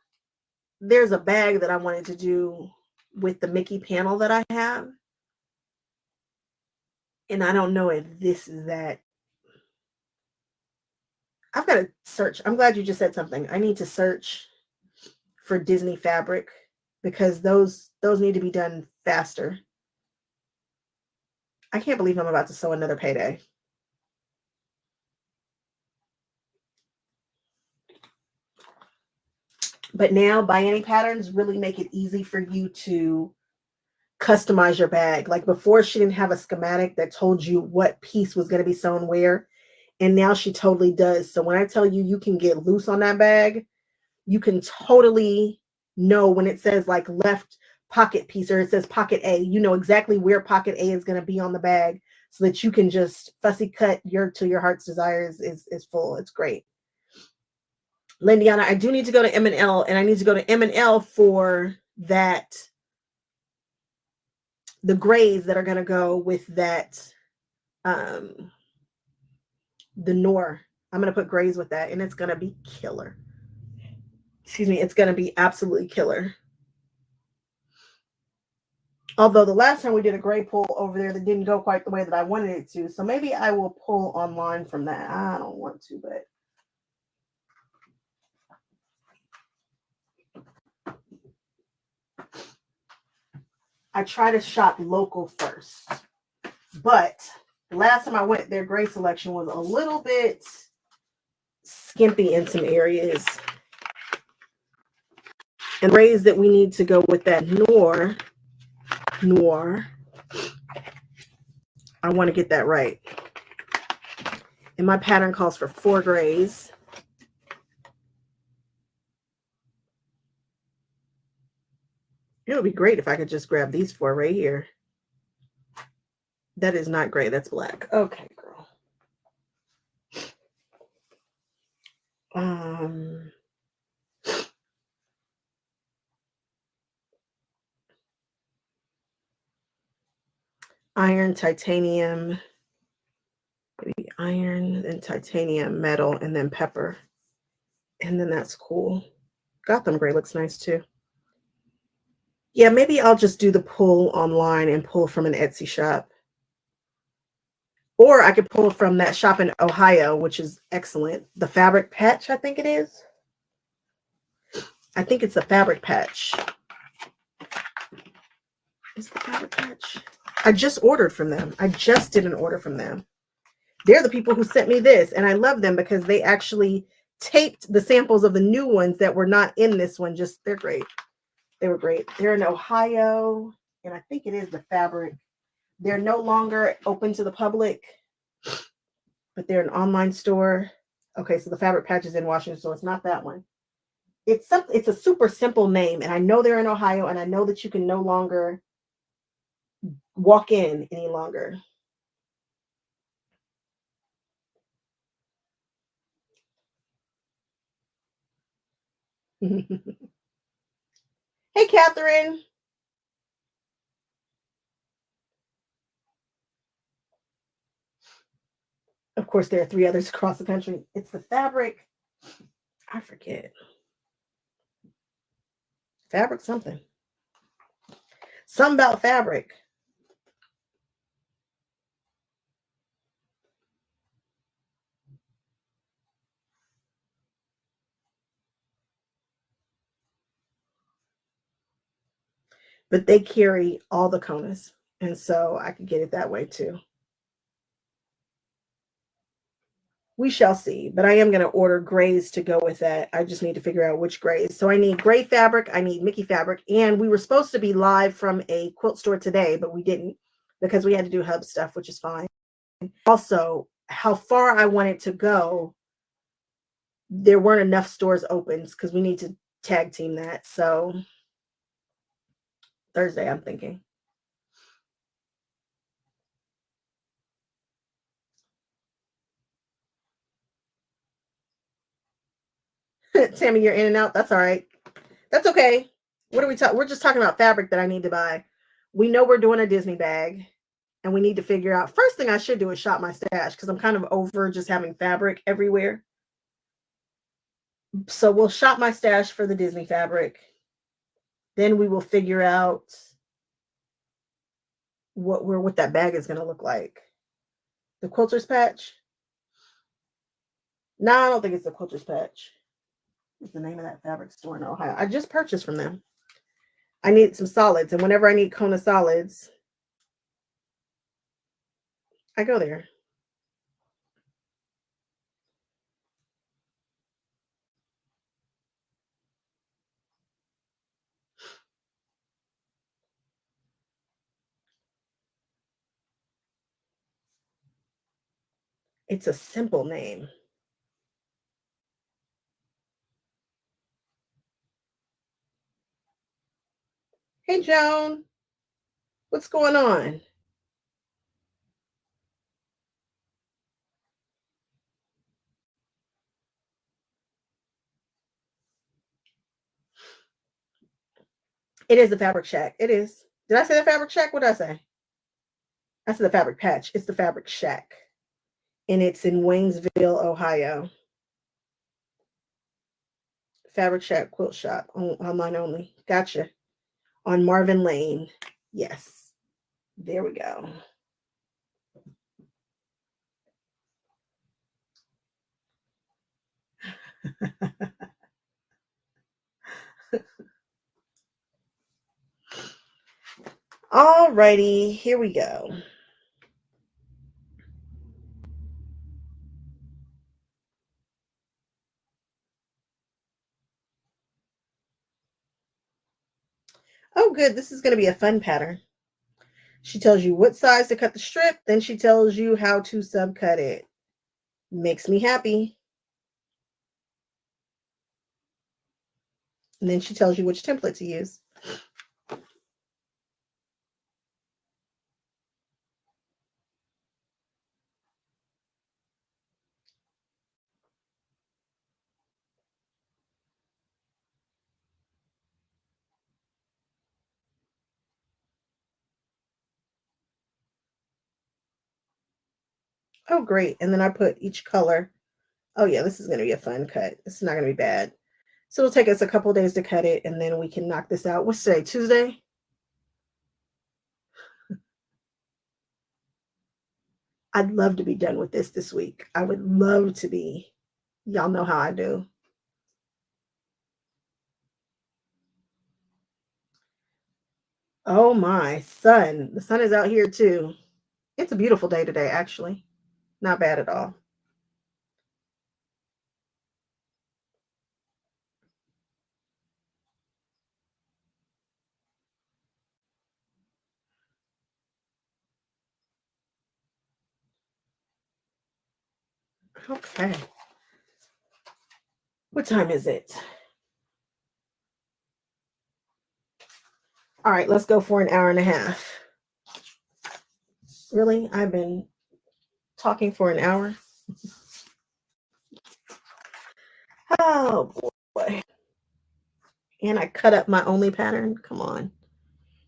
There's a bag that I wanted to do with the Mickey panel that I have. And I don't know if this is that. I've got to search. I'm glad you just said something. I need to search for Disney fabric because those need to be done faster. I can't believe I'm about to sew another payday. But now By Any Patterns really make it easy for you to customize your bag. Like before, she didn't have a schematic that told you what piece was going to be sewn where. And now she totally does. So when I tell you, you can get loose on that bag, you can totally know when it says like left pocket piece or it says pocket A, you know exactly where pocket A is going to be on the bag so that you can just fussy cut till your heart's desire is full. It's great. Lindiana, I do need to go to M&L, and I need to go to M&L for that, the grays that are going to go with that, the Noir. I'm going to put grays with that, and it's going to be killer. Excuse me, it's going to be absolutely killer. Although the last time we did a gray pull over there that didn't go quite the way that I wanted it to. So maybe I will pull online from that. I don't want to, but I try to shop local first. But the last time I went, their gray selection was a little bit skimpy in some areas. And grays that we need to go with that Noir, I want to get that right. And my pattern calls for 4 grays. It would be great if I could just grab these 4 right here. That is not gray, that's black. Okay, girl. Iron, titanium, maybe iron, then titanium, metal, and then pepper. And then that's cool. Gotham gray looks nice too. Yeah, maybe I'll just do the pull online and pull from an Etsy shop. Or I could pull from that shop in Ohio, which is excellent. The Fabric Patch, I think it is. I think it's the Fabric Patch. Is the Fabric Patch? I just ordered from them. I just did an order from them. They're the people who sent me this, and I love them because they actually taped the samples of the new ones that were not in this one. Just, they're great. They were great. They're in Ohio, and I think it is the Fabric. They're no longer open to the public, but they're an online store. Okay, so the Fabric Patch is in Washington, so it's not that one. It's a super simple name, and I know they're in Ohio, and I know that you can no longer walk in any longer. Hey, Catherine. Of course, there are 3 others across the country. It's the Fabric. I forget. Fabric something. Something about fabric. But they carry all the Konas. And so I could get it that way too. We shall see, but I am going to order grays to go with that. I just need to figure out which grays. So I need gray fabric, I need Mickey fabric, and we were supposed to be live from a quilt store today, but we didn't because we had to do hub stuff, which is fine. Also, how far I want it to go, there weren't enough stores open because we need to tag team that. So Thursday, I'm thinking. Tammy, you're in and out. That's all right. That's okay. What are we talking? We're just talking about fabric that I need to buy. We know we're doing a Disney bag, and we need to figure out. First thing I should do is shop my stash because I'm kind of over just having fabric everywhere. So we'll shop my stash for the Disney fabric. Then we will figure out what that bag is going to look like. The Quilters Patch. No, I don't think it's the Quilters Patch. What's the name of that fabric store in Ohio? I just purchased from them. I need some solids, and whenever I need Kona solids, I go there. It's a simple name. Hey, Joan. What's going on? It is the Fabric Shack. It is. Did I say the Fabric Shack? What did I say? I said the Fabric Patch. It's the Fabric Shack. And it's in Waynesville, Ohio. Fabric Shack Quilt Shop. Online only. Gotcha. On Marvin Lane. Yes. There we go. All righty. Here we go. Oh, good. This is going to be a fun pattern. She tells you what size to cut the strip. Then she tells you how to subcut it. Makes me happy. And then she tells you which template to use. Oh, great. And then I put each color. Oh, yeah, this is going to be a fun cut. This is not going to be bad. So it'll take us a couple days to cut it, and then we can knock this out. What's today? Tuesday? I'd love to be done with this week. I would love to be. Y'all know how I do. Oh, my sun. The sun is out here, too. It's a beautiful day today, actually. Not bad at all. Okay. What time is it? All right, let's go for an hour and a half. Really? I've been talking for an hour? Oh, boy. And I cut up my only pattern? Come on.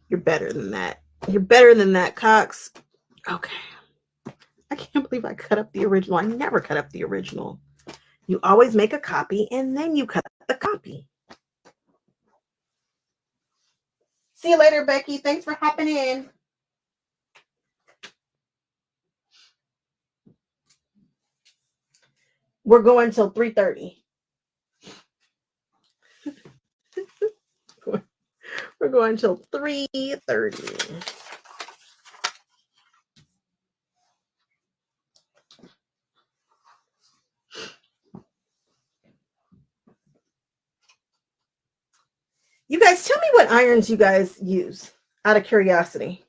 You're better than that. You're better than that, Cox. Okay. I can't believe I cut up the original. I never cut up the original. You always make a copy and then you cut the copy. See you later, Becky. Thanks for hopping in. We're going till 3:30. We're going till 3:30. You guys, tell me what irons you guys use out of curiosity.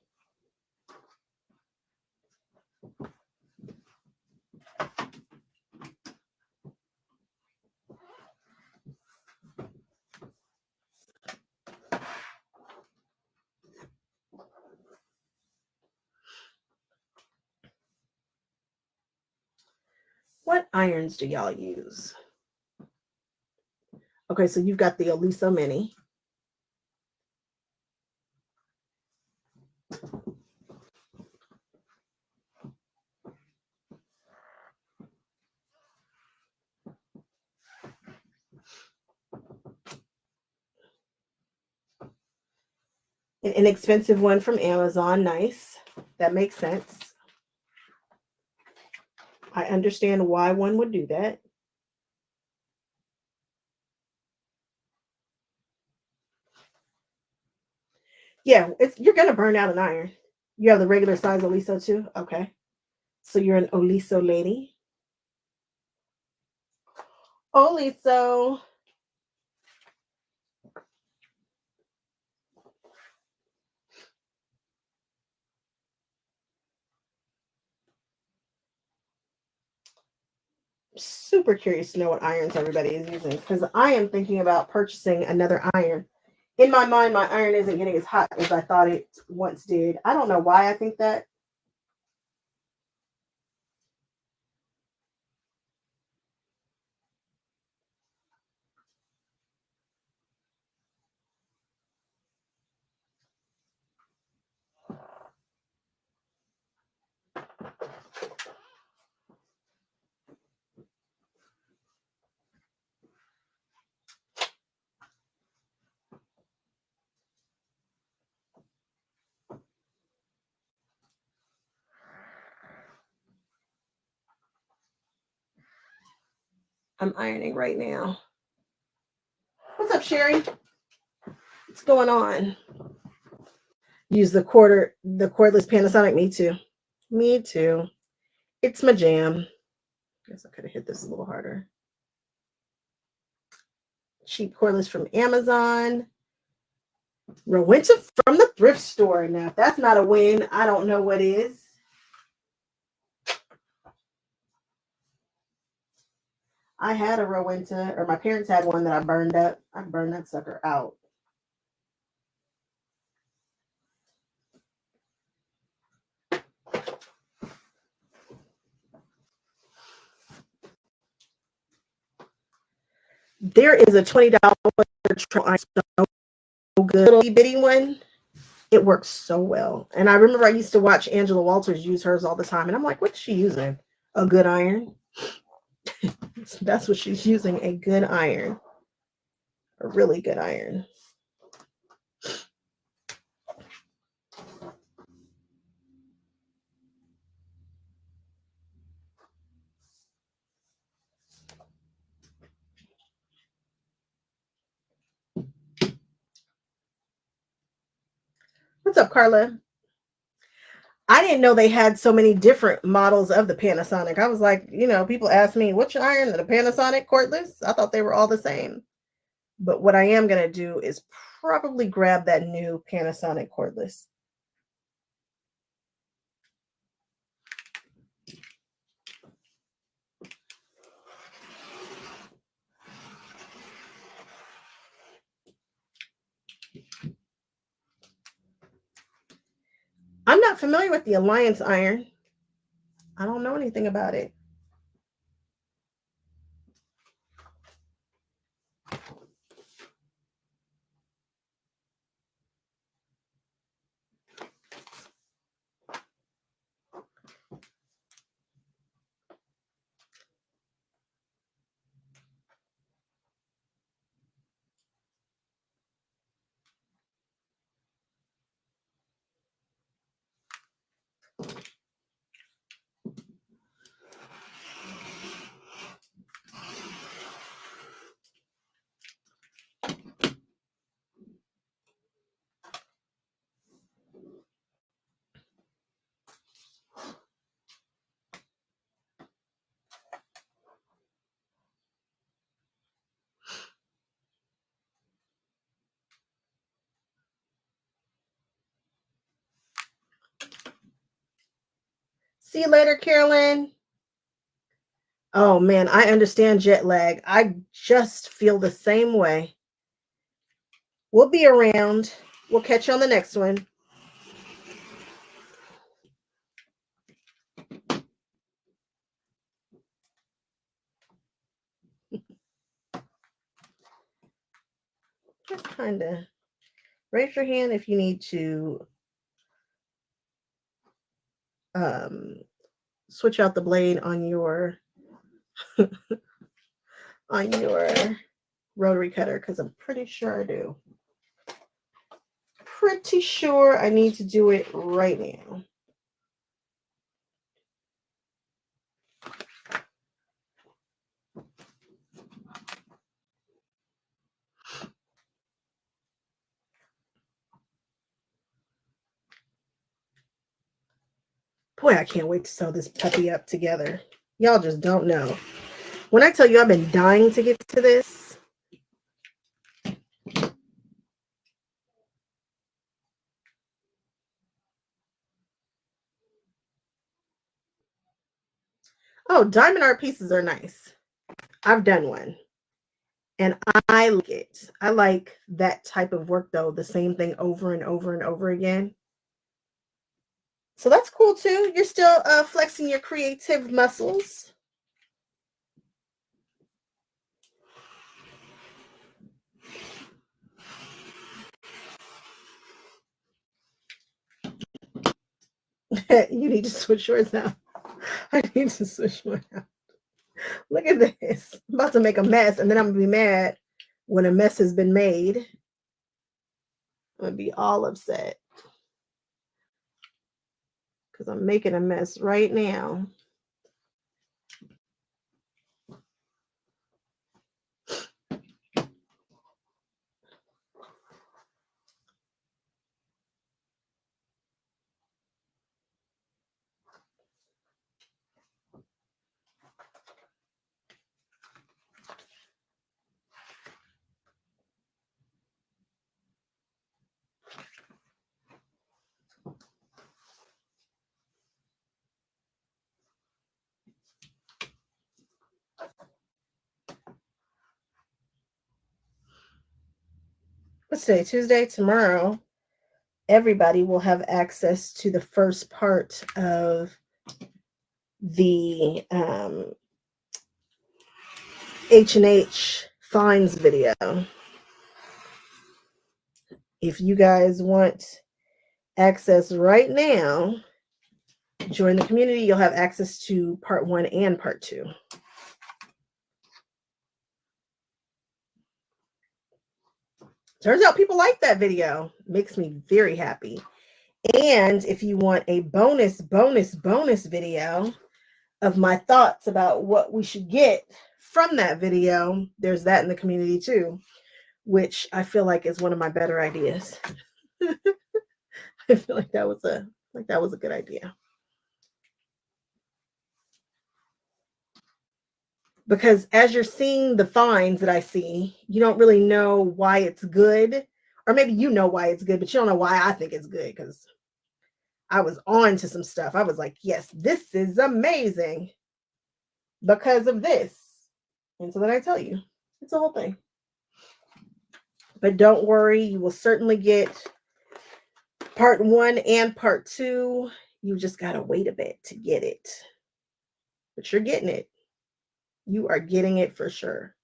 irons do y'all use? Okay, so you've got the Oliso Mini. An inexpensive one from Amazon. Nice. That makes sense. I understand why one would do that. Yeah, you're gonna burn out an iron. You have the regular size Oliso too? Okay. So you're an Oliso lady. Oliso. Super curious to know what irons everybody is using because I am thinking about purchasing another iron. In my mind, my iron isn't getting as hot as I thought it once did. I don't know why I think that. I'm ironing right now. What's up, Sherry? What's going on? Use the cordless Panasonic. Me too. Me too. It's my jam. Guess I could have hit this a little harder. Cheap cordless from Amazon. Rowenta from the thrift store. Now, if that's not a win, I don't know what is. I had a Rowenta, or my parents had one that I burned up. I burned that sucker out. There is a $20 so good little bitty one. It works so well. And I remember I used to watch Angela Walters use hers all the time. And I'm like, what's she using? A good iron. That's what she's using, a good iron. A really good iron. What's up, Carla? I didn't know they had so many different models of the Panasonic. I was like, people ask me, what's your iron? The Panasonic cordless? I thought they were all the same. But what I am going to do is probably grab that new Panasonic cordless. I'm not familiar with the Alliance iron. I don't know anything about it. See you later, Carolyn. Oh man, I understand jet lag. I just feel the same way. We'll be around. We'll catch you on the next one. Just kind of raise your hand if you need to switch out the blade on your on your rotary cutter, because I'm pretty sure I do. Pretty sure I need to do it right now. Boy, I can't wait to sew this puppy up together. Y'all just don't know. When I tell you I've been dying to get to this. Oh, diamond art pieces are nice. I've done one. And I like it. I like that type of work, though. The same thing over and over and over again. So that's cool, too. You're still flexing your creative muscles. You need to switch yours out. I need to switch mine out. Look at this. I'm about to make a mess, and then I'm going to be mad when a mess has been made. I'm going to be all upset because I'm making a mess right now. What's today? Tuesday? Tomorrow, everybody will have access to the first part of the H&H finds video. If you guys want access right now, join the community. You'll have access to part 1 and part 2. Turns out people like that video. Makes me very happy. And if you want a bonus video of my thoughts about what we should get from that video, there's that in the community too, which I feel like is one of my better ideas. I feel like that was a good idea. Because as you're seeing the finds that I see, you don't really know why it's good. Or maybe you know why it's good, but you don't know why I think it's good, because I was on to some stuff. I was like, yes, this is amazing because of this. And so then I tell you, it's a whole thing. But don't worry, you will certainly get part 1 and part 2. You just got to wait a bit to get it. But you're getting it. You are getting it for sure.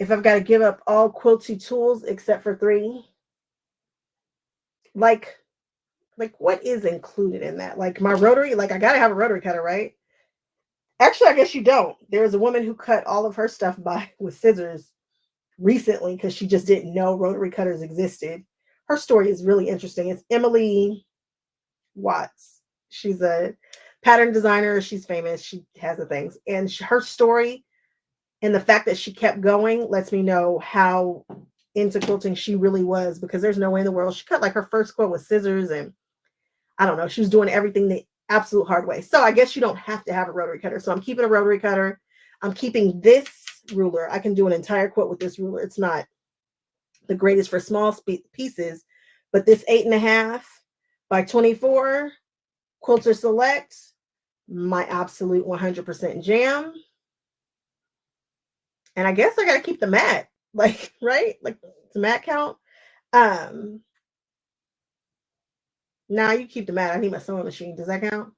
If I've got to give up all quilty tools except for 3, like what is included in that? Like my rotary, like I got to have a rotary cutter, right? Actually, I guess you don't. There was a woman who cut all of her stuff with scissors recently because she just didn't know rotary cutters existed. Her story is really interesting. It's Emily Watts. She's a pattern designer. She's famous. She has the things. And her story and the fact that she kept going lets me know how into quilting she really was, because there's no way in the world. She cut like her first quilt with scissors, and I don't know. She was doing everything the absolute hard way. So I guess you don't have to have a rotary cutter. So I'm keeping a rotary cutter. I'm keeping this ruler. I can do an entire quilt with this ruler. It's not the greatest for small pieces, but this 8.5 by 24 Quilter Select, my absolute 100% jam. And I guess I gotta keep the mat, like, right? Like, the mat count. Um, now you keep the mat. I need my sewing machine. Does that count?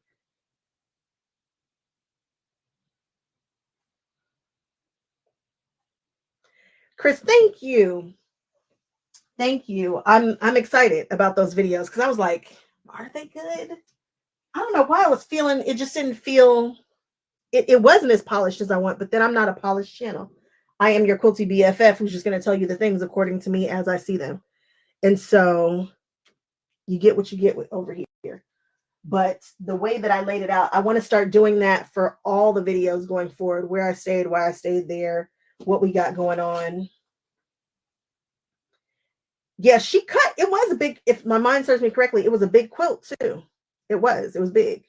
Chris, thank you. Thank you. I'm excited about those videos because I was like, are they good? I don't know why I was feeling it just didn't feel it wasn't as polished as I want, but then I'm not a polished channel. I am your quilty BFF who's just gonna tell you the things according to me as I see them. And so you get what you get with over here. But the way that I laid it out, I want to start doing that for all the videos going forward, where I stayed, why I stayed there, what we got going on. Yeah, she cut. It was a big, if my mind serves me correctly, it was a big quilt too. It was big.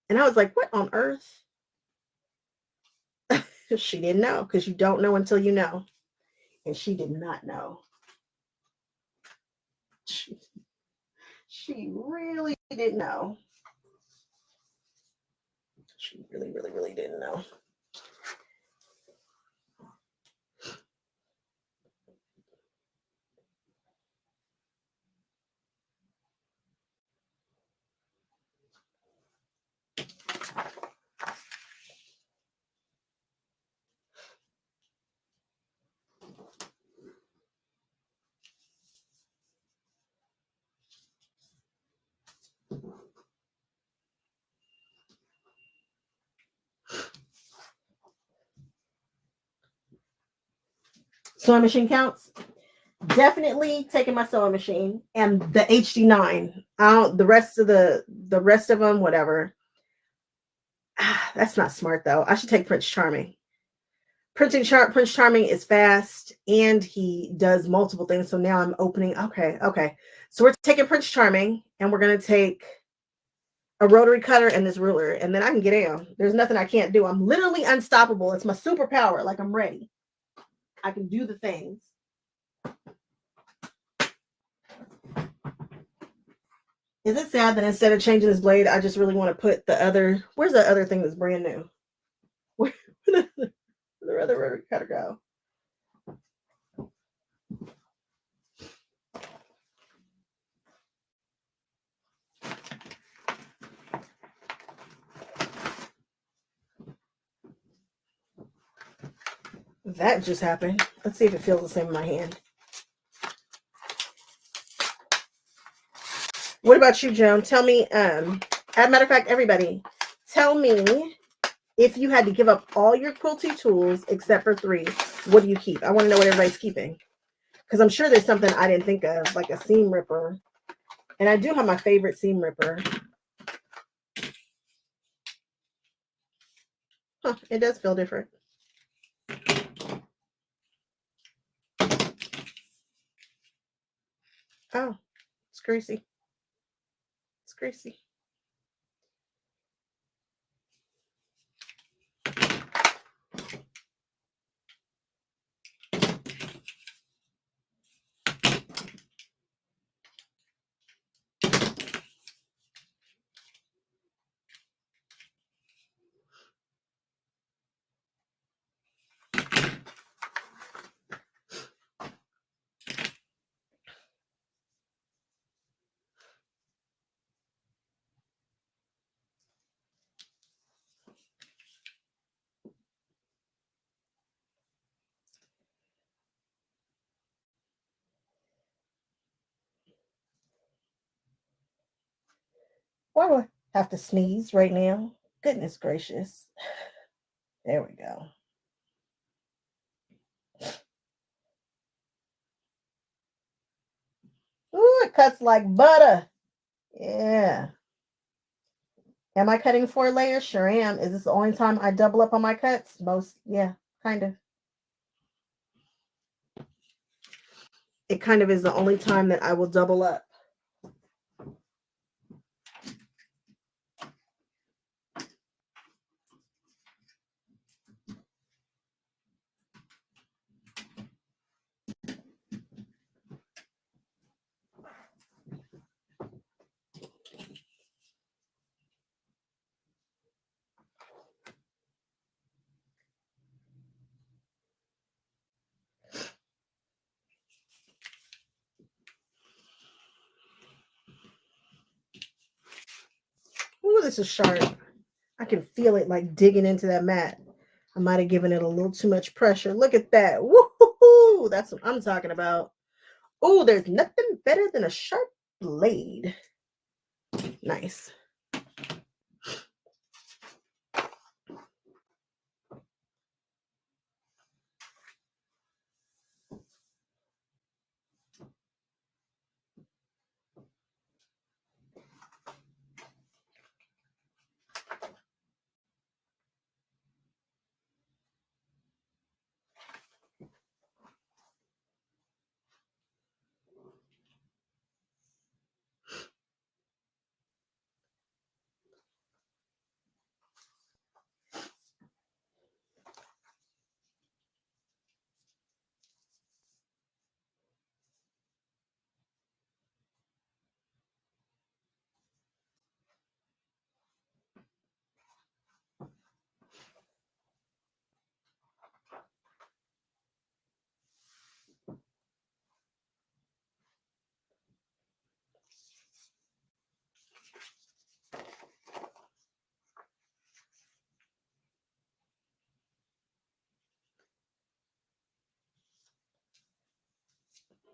And I was like, what on earth? She didn't know, because you don't know until you know. And she did not know. She really didn't know. She really, really, really didn't know. Sewing machine counts. Definitely taking my sewing machine and the HD9. The rest of them, whatever. That's not smart though. I should take Prince Charming. Prince Charming is fast and he does multiple things. So now I'm opening. Okay. So we're taking Prince Charming and we're gonna take a rotary cutter and this ruler, and then I can get down. There's nothing I can't do. I'm literally unstoppable. It's my superpower. Like, I'm ready. I can do the things. Is it sad that instead of changing this blade, I just really want to put the other, where's the other thing that's brand new? Where did the other rotary cutter go? That just happened. Let's see if it feels the same in my hand. What about you, Joan? Tell me, as a matter of fact, everybody, tell me if you had to give up all your quilty tools except for 3, what do you keep? I want to know what everybody's keeping. Because I'm sure there's something I didn't think of, like a seam ripper. And I do have my favorite seam ripper. Huh, it does feel different. Oh, it's greasy. It's greasy. Why do I have to sneeze right now? Goodness gracious. There we go. Ooh, it cuts like butter. Yeah. Am I cutting 4 layers? Sure am. Is this the only time I double up on my cuts? Yeah, kind of. It kind of is the only time that I will double up. this is sharp. I can feel it like digging into that mat. I might have given it a little too much pressure. Look at that. Woo-hoo-hoo. That's what I'm talking about. Oh, there's nothing better than a sharp blade. Nice.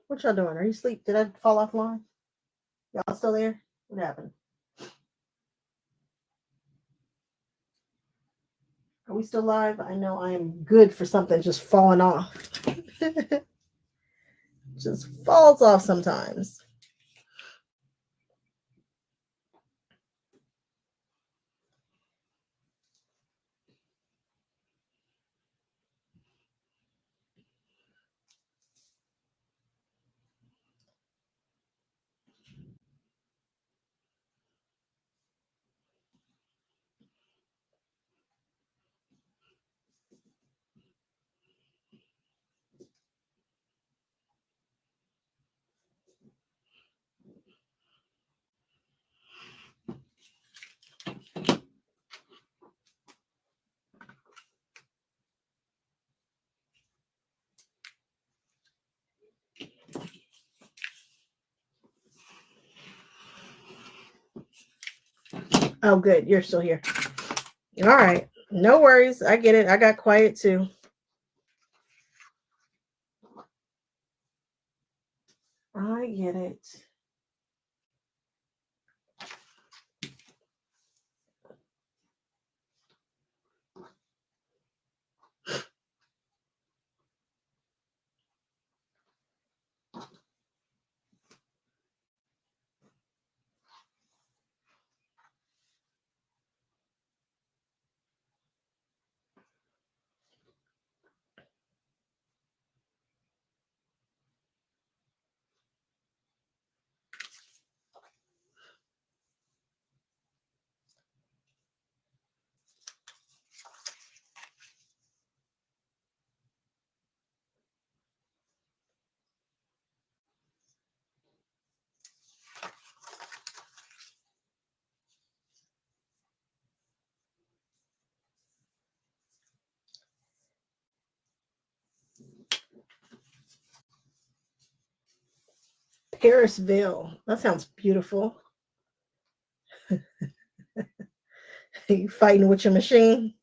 What y'all doing? Are you asleep? Did I fall off line? Y'all still there? What happened? Are we still live? I know I am good for something just falling off. Just falls off sometimes. Oh, good. You're still here. All right. No worries. I get it. I got quiet too. I get it. Parisville. That sounds beautiful. You fighting with your machine?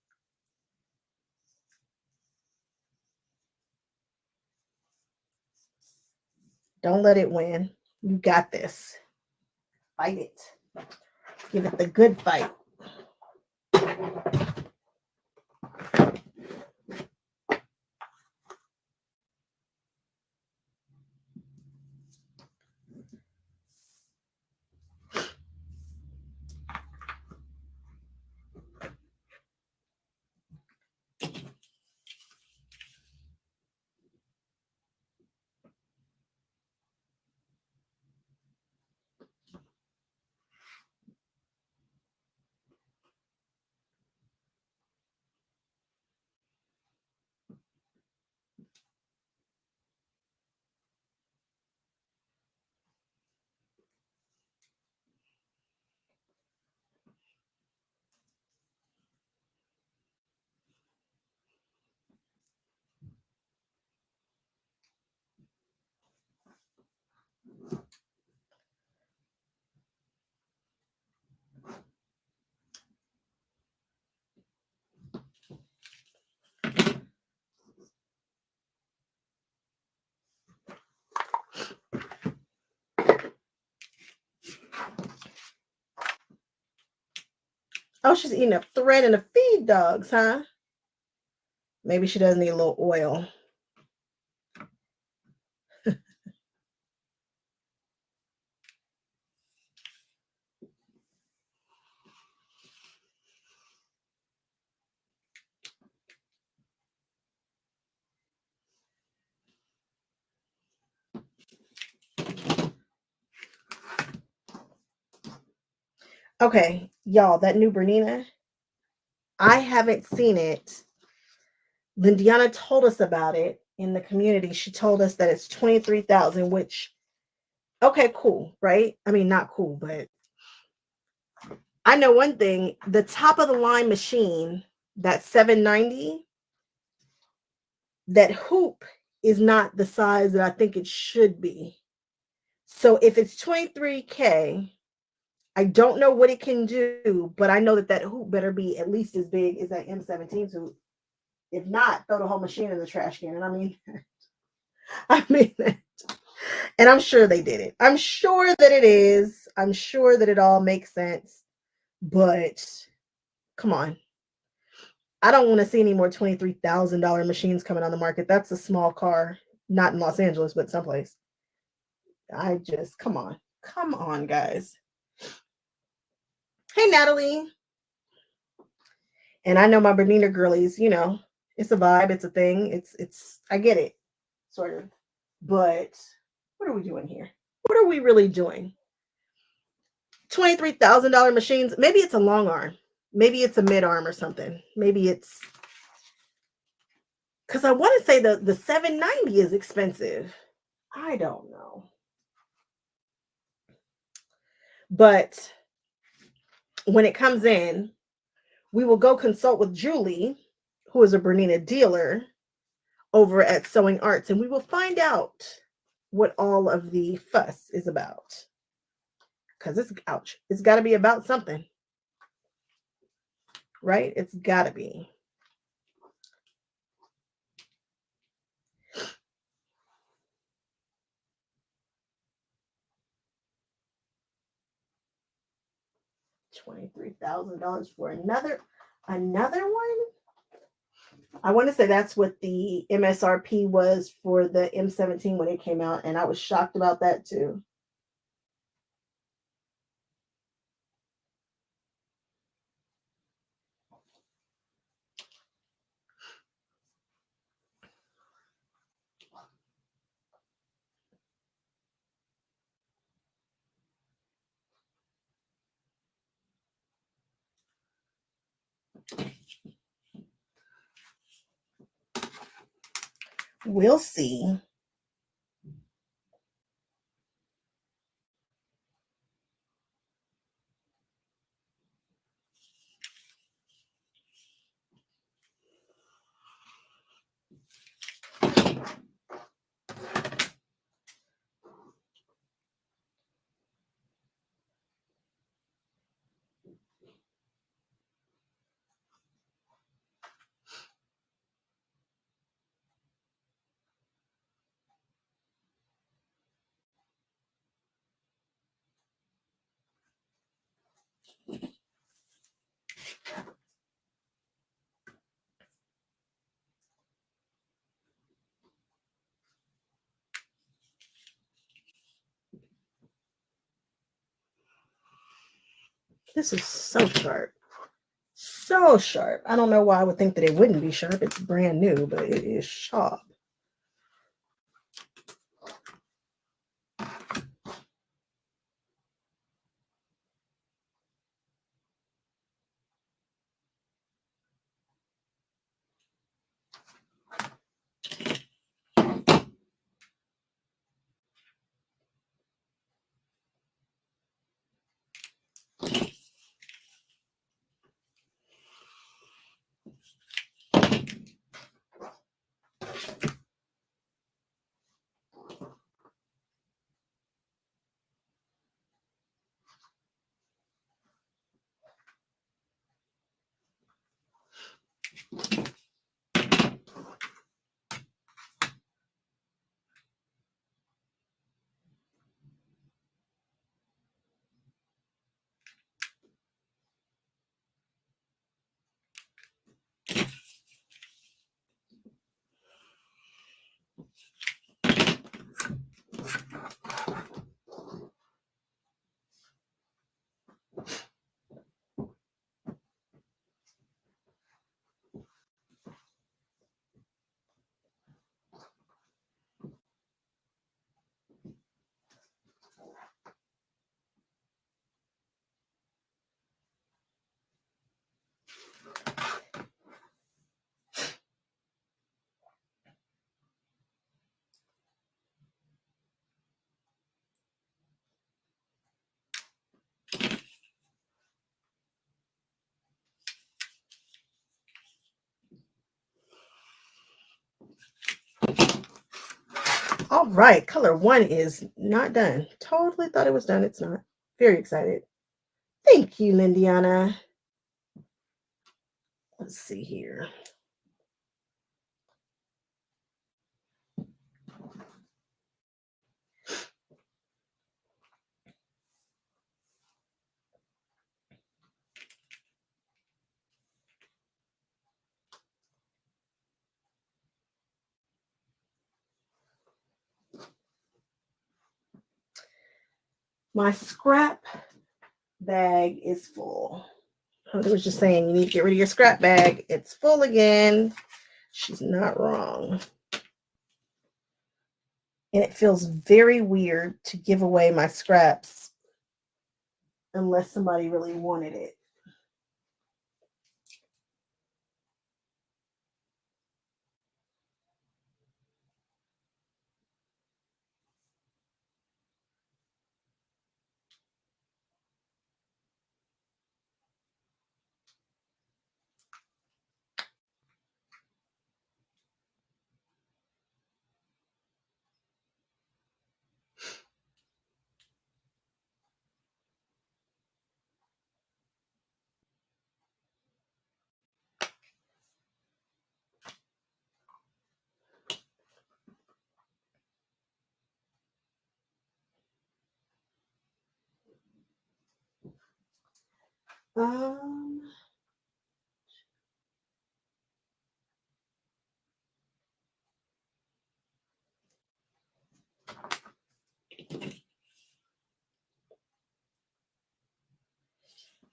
Don't let it win. You got this. Fight it. Give it the good fight. Oh, she's eating a thread and a feed dogs, huh? Maybe she does need a little oil. Okay, y'all, that new Bernina, I haven't seen it. Lindiana told us about it in the community. She told us that it's 23,000, which, okay, cool, right? I mean, not cool, but I know one thing, the top of the line machine, that 790, that hoop is not the size that I think it should be. So if it's 23K, I don't know what it can do, but I know that that hoop better be at least as big as that M17's hoop. If not, throw the whole machine in the trash can. And I mean, and I'm sure they did it. I'm sure that it is. I'm sure that it all makes sense. But come on. I don't want to see any more $23,000 machines coming on the market. That's a small car, not in Los Angeles, but someplace. I just, come on. Come on, guys. Hey, Natalie. And I know my Bernina girlies, you know, it's a vibe, it's a thing. It's I get it, sort of. But what are we doing here? What are we really doing? $23,000 machines. Maybe it's a long arm. Maybe it's a mid arm or something. Maybe it's because I want to say the 790 is expensive. I don't know. But when it comes in, we will go consult with Julie, who is a Bernina dealer over at Sewing Arts, and we will find out what all of the fuss is about. Because it's, ouch, it's got to be about something, right? It's got to be. $23,000 for another one. I want to say that's what the MSRP was for the M17 when it came out, and I was shocked about that too. We'll see. This is so sharp. So sharp. I don't know why I would think that it wouldn't be sharp. It's brand new, but it is sharp. All right, color 1 is not done. Totally thought it was done. It's not. Very excited. Thank you, Lindiana. Let's see here. My scrap bag is full. I was just saying you need to get rid of your scrap bag. It's full again. She's not wrong. And it feels very weird to give away my scraps unless somebody really wanted it. Um,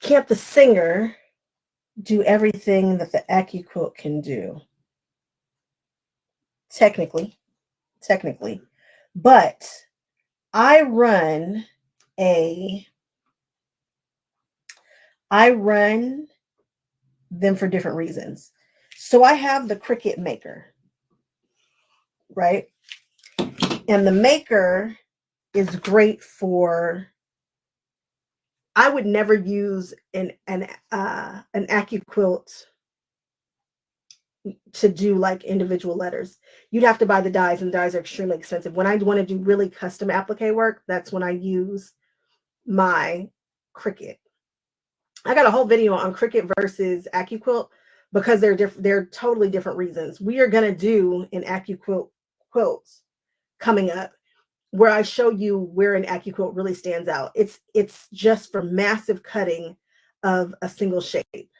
can't the singer do everything that the AccuQuilt can do? Technically, but I run them for different reasons. So I have the Cricut Maker, right? And the Maker is great for, I would never use an AccuQuilt to do like individual letters. You'd have to buy the dies, and the dies are extremely expensive. When I want to do really custom applique work, that's when I use my Cricut. I got a whole video on Cricut versus AccuQuilt because they're totally different reasons. We are going to do an AccuQuilt quilts coming up where I show you where an AccuQuilt really stands out. It's just for massive cutting of a single shape.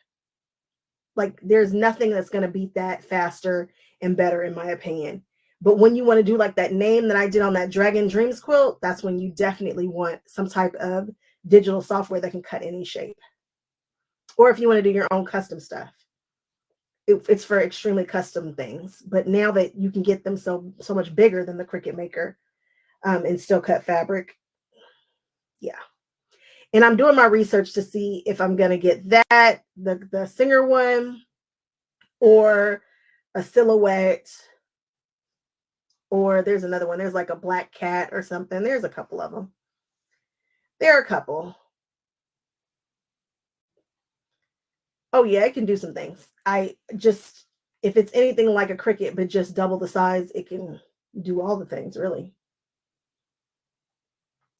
Like there's nothing that's going to beat that faster and better, in my opinion. But when you want to do like that name that I did on that Dragon Dreams quilt, that's when you definitely want some type of digital software that can cut any shape. Or if you want to do your own custom stuff, it's for extremely custom things. But now that you can get them so much bigger than the Cricut Maker, and still cut fabric, yeah. And I'm doing my research to see if I'm going to get that, the Singer one, or a silhouette, or there's another one. There's like a black cat or something. There's a couple of them. There are a couple. Oh yeah, it can do some things. I just, if it's anything like a Cricut, but just double the size, it can do all the things, really.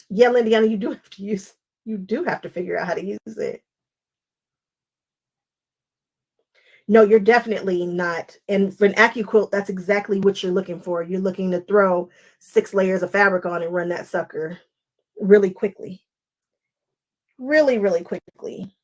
Yeah, Lindiana, you do have to figure out how to use it. No, you're definitely not. And for an AccuQuilt, that's exactly what you're looking for. You're looking to throw 6 layers of fabric on and run that sucker really quickly. Really, really quickly.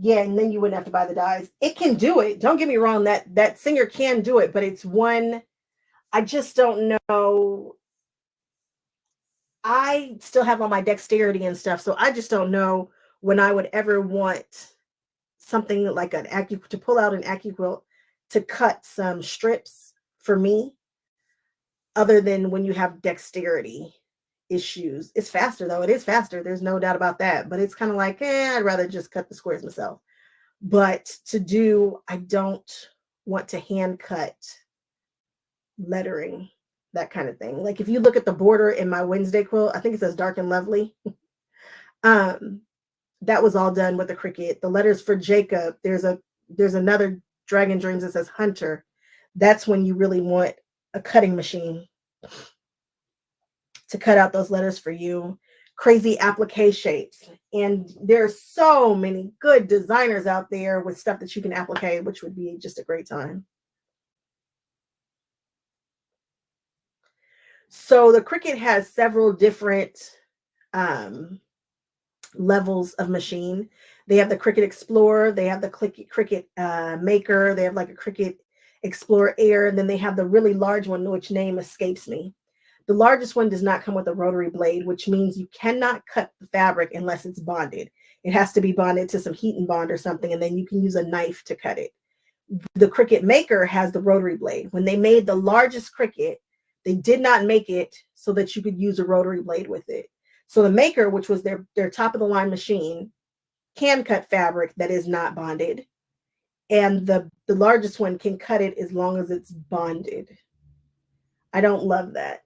Yeah, and then you wouldn't have to buy the dies. It can do it. Don't get me wrong, that Singer can do it, but it's one, I just don't know. I still have all my dexterity and stuff, so I just don't know when I would ever want something like to pull out an quilt to cut some strips for me, other than when you have dexterity issues. It's faster though. It is faster. There's no doubt about that. But it's kind of like, I'd rather just cut the squares myself. But I don't want to hand cut lettering, that kind of thing. Like if you look at the border in my Wednesday quilt, I think it says Dark and Lovely. That was all done with the Cricut. The letters for Jacob, there's another Dragon Dreams that says Hunter. That's when you really want a cutting machine to cut out those letters for you. Crazy applique shapes. And there's so many good designers out there with stuff that you can applique, which would be just a great time. So the Cricut has several different levels of machine. They have the Cricut Explorer, they have the Cricut Maker, they have like a Cricut Explorer Air, and then they have the really large one, which name escapes me. The largest one does not come with a rotary blade, which means you cannot cut the fabric unless it's bonded. It has to be bonded to some heat and bond or something, and then you can use a knife to cut it. The Cricut Maker has the rotary blade. When they made the largest Cricut, they did not make it so that you could use a rotary blade with it. So the Maker, which was their top of the line machine, can cut fabric that is not bonded. And the largest one can cut it as long as it's bonded. I don't love that.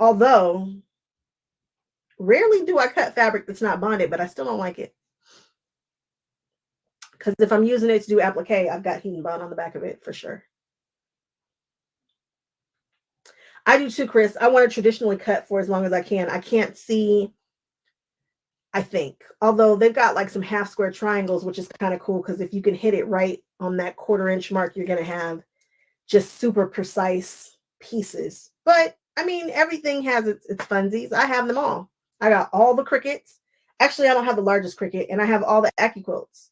Although, rarely do I cut fabric that's not bonded, but I still don't like it. Because if I'm using it to do applique, I've got heat and bond on the back of it for sure. I do too, Chris. I want to traditionally cut for as long as I can. I can't see, I think, although they've got like some half square triangles, which is kind of cool because if you can hit it right on that 1/4 inch mark, you're going to have just super precise pieces. But I mean, everything has its funsies. I have them all. I got all the Cricuts. Actually, I don't have the largest Cricut, and I have all the quilts.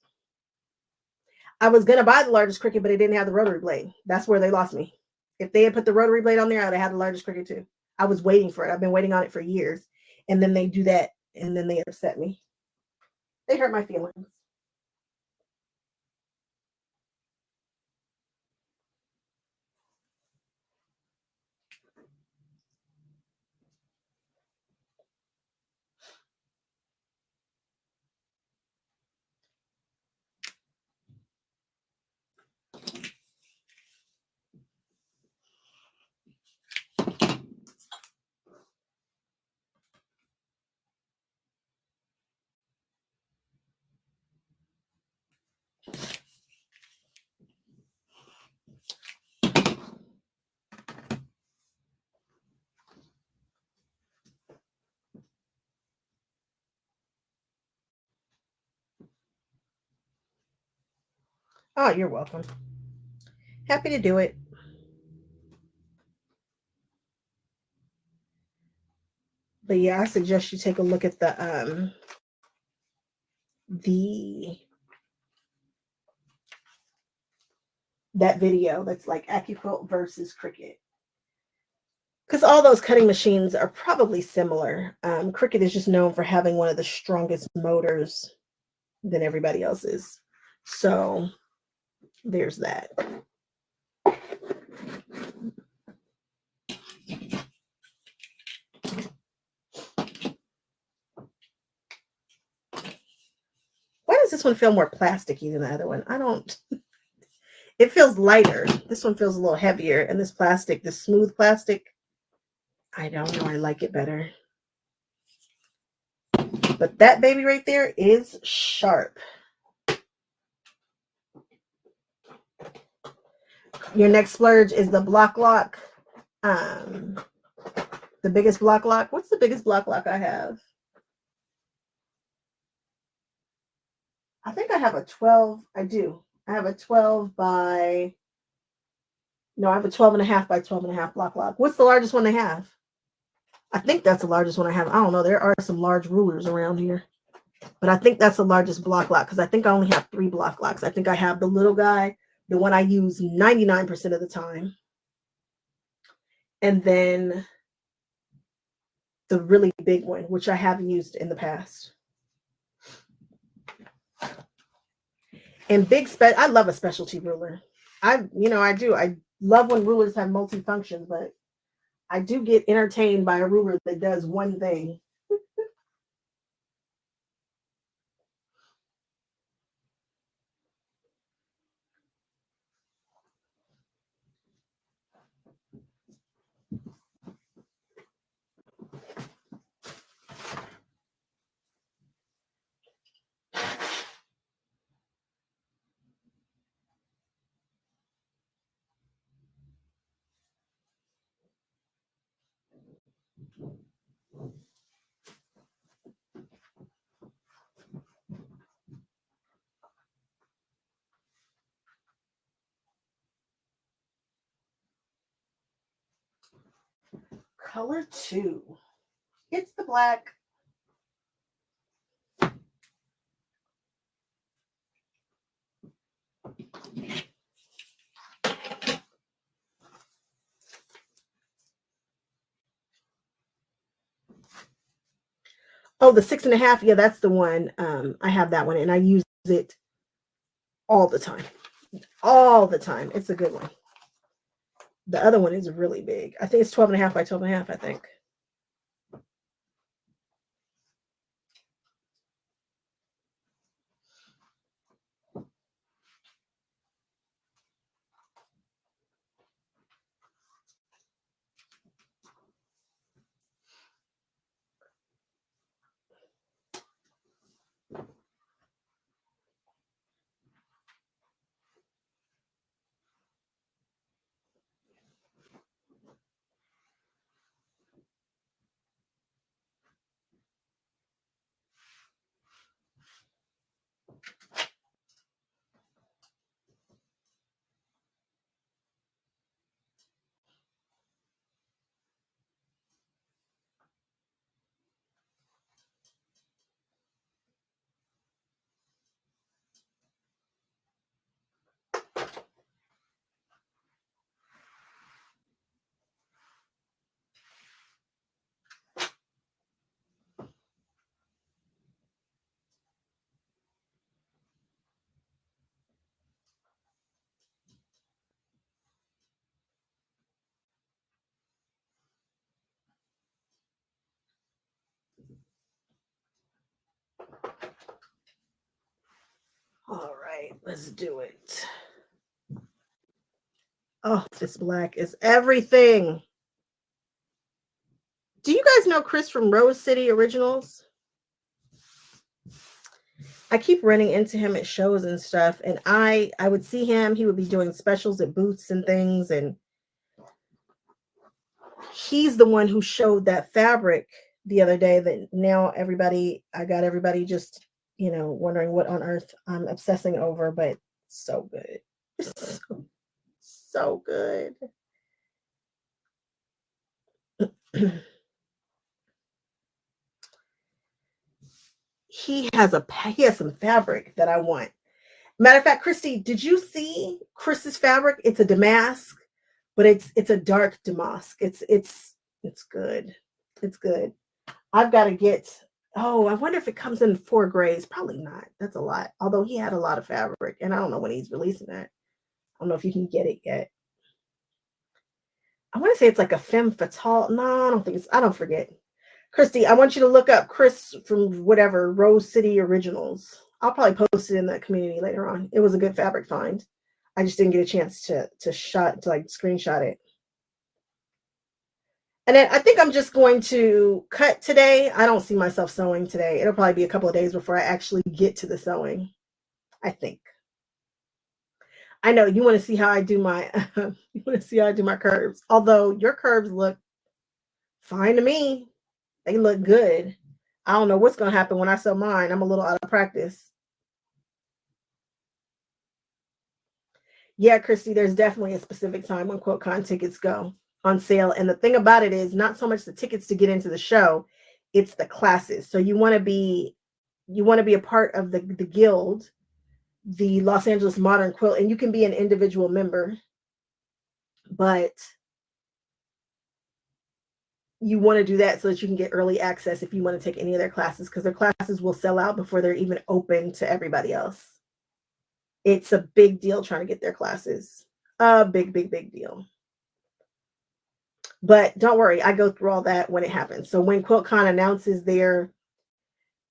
I was going to buy the largest Cricut, but it didn't have the rotary blade. That's where they lost me. If they had put the rotary blade on there, I would have had the largest Cricut too. I was waiting for it. I've been waiting on it for years. And then they do that, and then they upset me. They hurt my feelings. Oh, you're welcome. Happy to do it. But yeah, I suggest you take a look at that video that's like AccuQuilt versus Cricut. Because all those cutting machines are probably similar. Cricut is just known for having one of the strongest motors than everybody else's. So there's that. Why does this one feel more plasticky than the other one? I don't. It feels lighter. This one feels a little heavier. And this plastic, this smooth plastic, I don't know. I like it better. But that baby right there is sharp. Your next splurge is the block lock. The biggest block lock. What's the biggest block lock I have? I think I have a 12. I do. I have a 12 by, no, I have a 12.5 by 12.5 block lock. What's the largest one they have? I think that's the largest one I have. I don't know. There are some large rulers around here. But I think that's the largest block lock because I think I only have 3 block locks. I think I have the little guy, the one I use 99% of the time. And then the really big one, which I have used in the past. And I love a specialty ruler. I do. I love when rulers have multi-functions, but I do get entertained by a ruler that does one thing. Color 2. It's the black. Oh, the 6.5. Yeah, that's the one. I have that one and I use it all the time. All the time. It's a good one. The other one is really big. I think it's 12.5 by 12.5, I think. All right, let's do it. Oh, this black is everything. Do you guys know Chris from Rose City Originals? I keep running into him at shows and stuff, and I would see him. He would be doing specials at booths and things, and he's the one who showed that fabric the other day that now I got everybody just, wondering what on earth I'm obsessing over, but so good. So good. He has some fabric that I want. Matter of fact, Christy, did you see Chris's fabric? It's a damask, but it's a dark damask. It's good. It's good. I've got to get. Oh, I wonder if it comes in 4 grays. Probably not. That's a lot. Although he had a lot of fabric, and I don't know when he's releasing that. I don't know if you can get it yet. I want to say it's like a femme fatale. No, I don't think it's. I don't forget. Christy, I want you to look up Chris from whatever Rose City Originals. I'll probably post it in the community later on. It was a good fabric find. I just didn't get a chance to screenshot it. And then I think I'm just going to cut today. I don't see myself sewing today. It'll probably be a couple of days before I actually get to the sewing, I think. I know you want to see how I do my curves. Although your curves look fine to me. They look good. I don't know what's going to happen when I sew mine. I'm a little out of practice. Yeah, Christy, there's definitely a specific time when QuiltCon tickets go on sale. And the thing about it is not so much the tickets to get into the show, it's the classes. So you want to be a part of the guild, the Los Angeles Modern Quilt, and you can be an individual member, but you want to do that so that you can get early access if you want to take any of their classes, because their classes will sell out before they're even open to everybody else. It's a big deal trying to get their classes. A big, big, big deal. But don't worry, I go through all that when it happens. So when QuiltCon announces their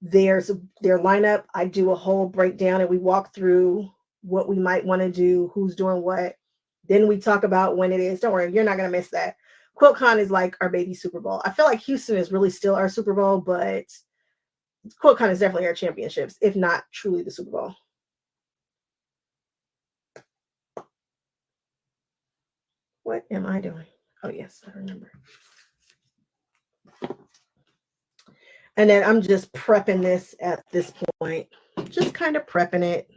lineup, I do a whole breakdown and we walk through what we might want to do, who's doing what. Then we talk about when it is. Don't worry, you're not going to miss that. QuiltCon is like our baby Super Bowl. I feel like Houston is really still our Super Bowl, but QuiltCon is definitely our championships, if not truly the Super Bowl. What am I doing? Oh, yes, I remember. And then I'm just prepping this at this point. Just kind of prepping it.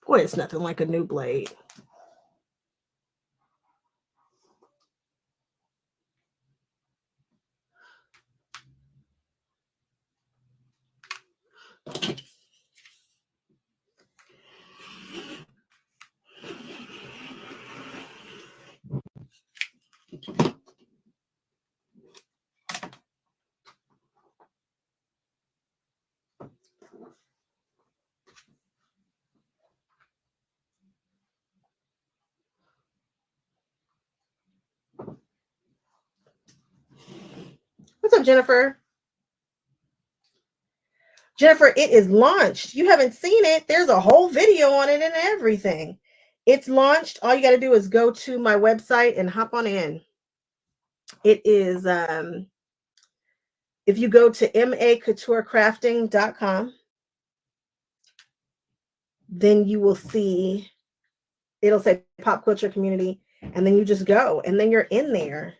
Boy, it's nothing like a new blade. What's up, Jennifer? Jennifer, it is launched. You haven't seen it. There's a whole video on it and everything. It's launched. All you got to do is go to my website and hop on in. It is, if you go to macouturecrafting.com, then you will see, it'll say Pop Culture Community, and then you just go, and then you're in there.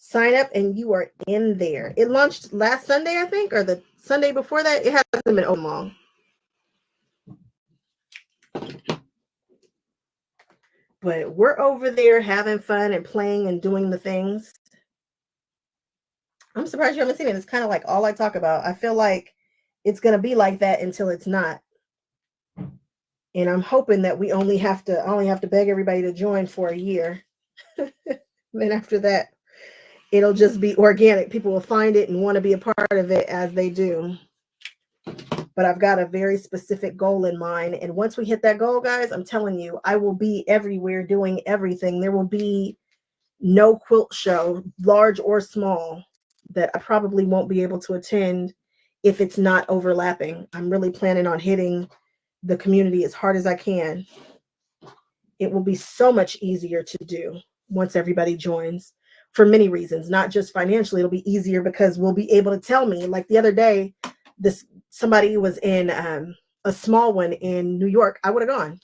Sign up, and you are in there. It launched last Sunday, I think, or the Sunday before that. It hasn't been open long. But we're over there having fun and playing and doing the things. I'm surprised you haven't seen it. It's kind of like all I talk about. I feel like it's going to be like that until it's not. And I'm hoping that we only have to beg everybody to join for a year. Then after that, it'll just be organic. People will find it and want to be a part of it as they do. But I've got a very specific goal in mind. And once we hit that goal, guys, I'm telling you, I will be everywhere doing everything. There will be no quilt show, large or small, that I probably won't be able to attend if it's not overlapping. I'm really planning on hitting the community as hard as I can. It will be so much easier to do once everybody joins for many reasons, not just financially. It'll be easier because we'll be able to tell me, like the other day, somebody was in a small one in New York. I would have gone.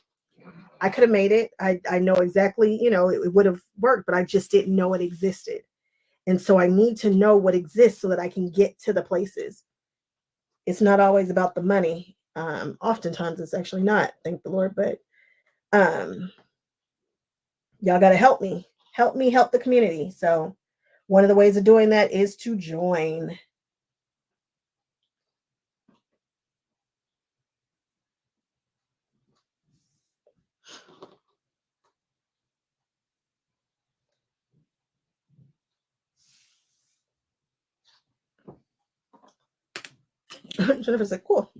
I could have made it. I know exactly, it would have worked, but I just didn't know it existed. And so I need to know what exists so that I can get to the places. It's not always about the money. Oftentimes it's actually not, thank the Lord, but y'all got to help me help the community. So one of the ways of doing that is to join. Jennifer said, cool.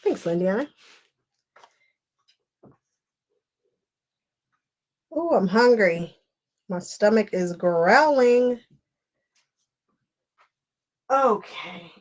Thanks, Lindiana. Oh, I'm hungry. My stomach is growling. Okay.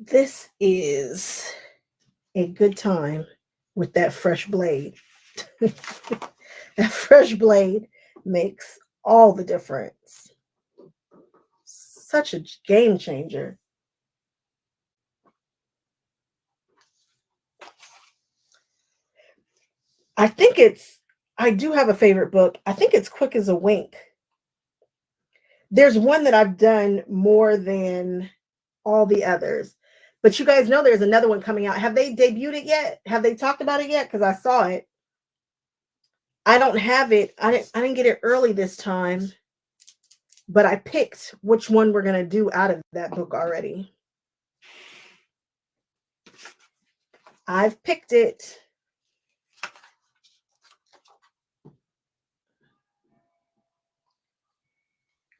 This is a good time with that fresh blade. That fresh blade makes all the difference. Such a game changer. I do have a favorite book. I think it's Quick as a Wink. There's one that I've done more than all the others. But you guys know there's another one coming out. Have they debuted it yet? Have they talked about it yet? Because I saw it. I don't have it. I didn't get it early this time. But I picked which one we're going to do out of that book already. I've picked it.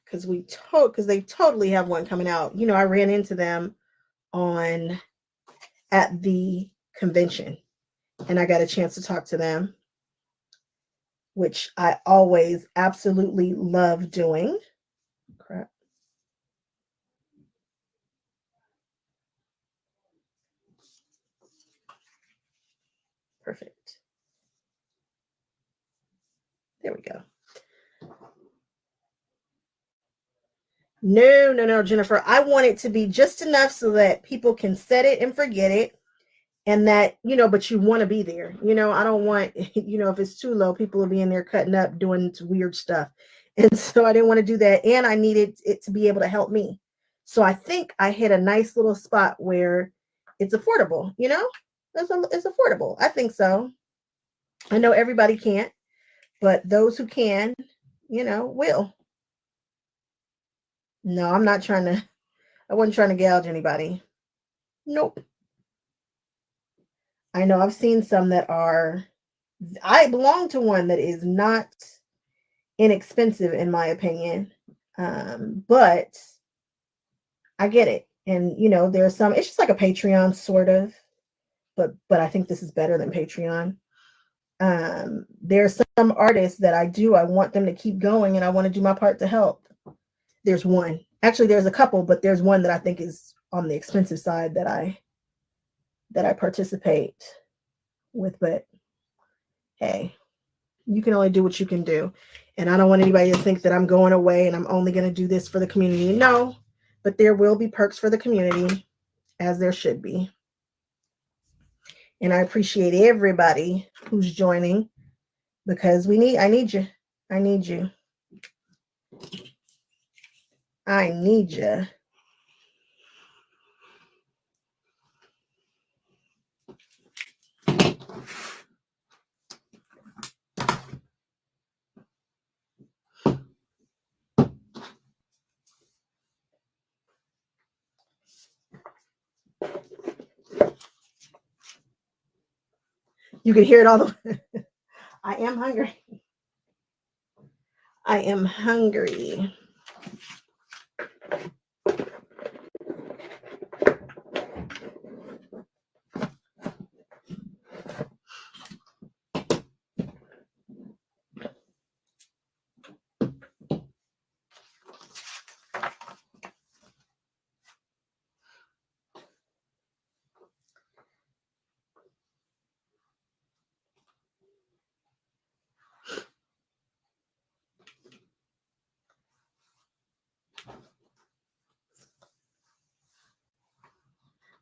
Because they totally have one coming out. You know, I ran into them at the convention and I got a chance to talk to them, which I always absolutely love doing. Crap. Perfect. There we go. No, Jennifer. I want it to be just enough so that people can set it and forget it. And that, but you want to be there. I don't want, if it's too low, people will be in there cutting up, doing weird stuff. And so I didn't want to do that. And I needed it to be able to help me. So I think I hit a nice little spot where it's affordable, it's affordable. I think so. I know everybody can't, but those who can, will. No, I wasn't trying to gouge anybody. Nope. I know I've seen some I belong to one that is not inexpensive in my opinion. But I get it. And you know, there's some, it's just like a Patreon sort of, but I think this is better than Patreon. There's some artists that I want them to keep going, and I want to do my part to help. There's one. Actually, there's a couple, but there's one that I think is on the expensive side that I participate with. But hey, you can only do what you can do. And I don't want anybody to think that I'm going away and I'm only going to do this for the community. No, but there will be perks for the community, as there should be. And I appreciate everybody who's joining, because I need you. I need you. I need you. You can hear it all the way. I am hungry. I am hungry.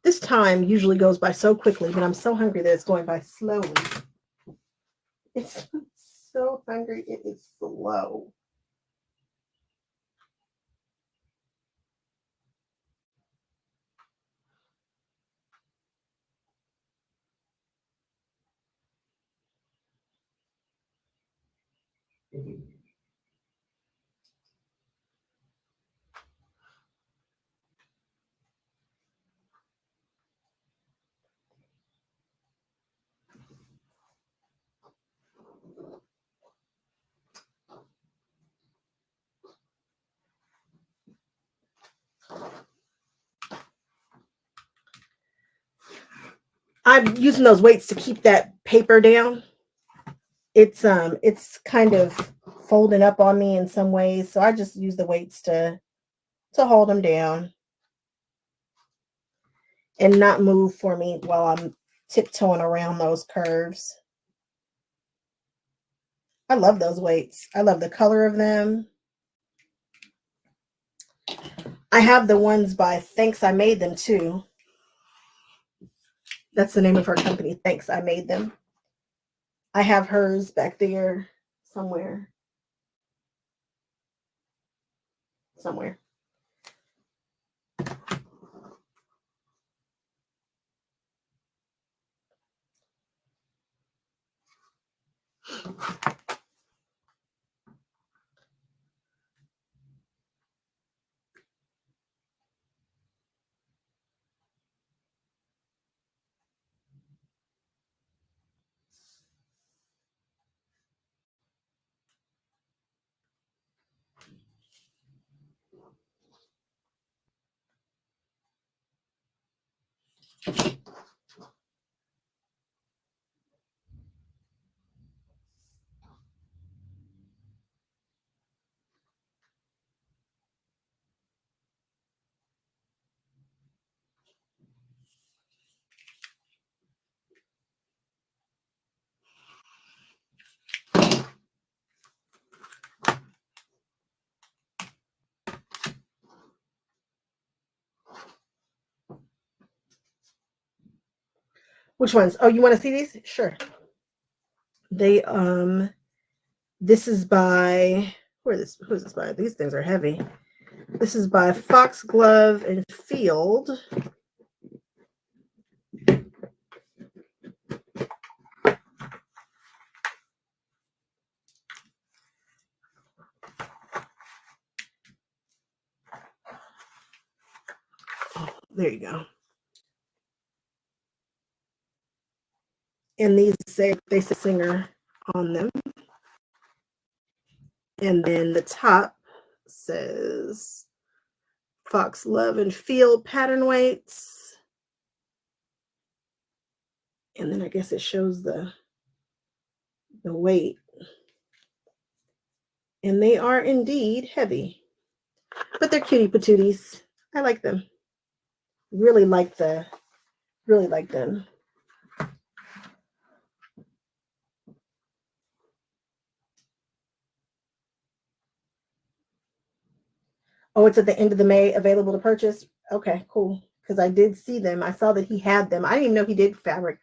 This time usually goes by so quickly, but I'm so hungry that it's going by slowly. It's so hungry, it is slow. I'm using those weights to keep that paper down. It's kind of folding up on me in some ways, so I just use the weights to hold them down and not move for me while I'm tiptoeing around those curves. I love those weights. I love the color of them. I have the ones by Thanks I Made Them too. That's the name of her company, Thanks I Made Them. I have hers back there somewhere. Somewhere. Which ones? Oh, you want to see these? Sure. They this is by who is this by? These things are heavy. This is by Foxglove and Field. Oh, there you go. And these say Singer on them. And then the top says Fox Love and Field pattern weights. And then I guess it shows the weight. And they are indeed heavy. But they're cutie patooties. I like them. Really like them. Oh, it's at the end of the May, available to purchase. Okay, cool. Because I did see them. I saw that he had them. I didn't even know he did fabric.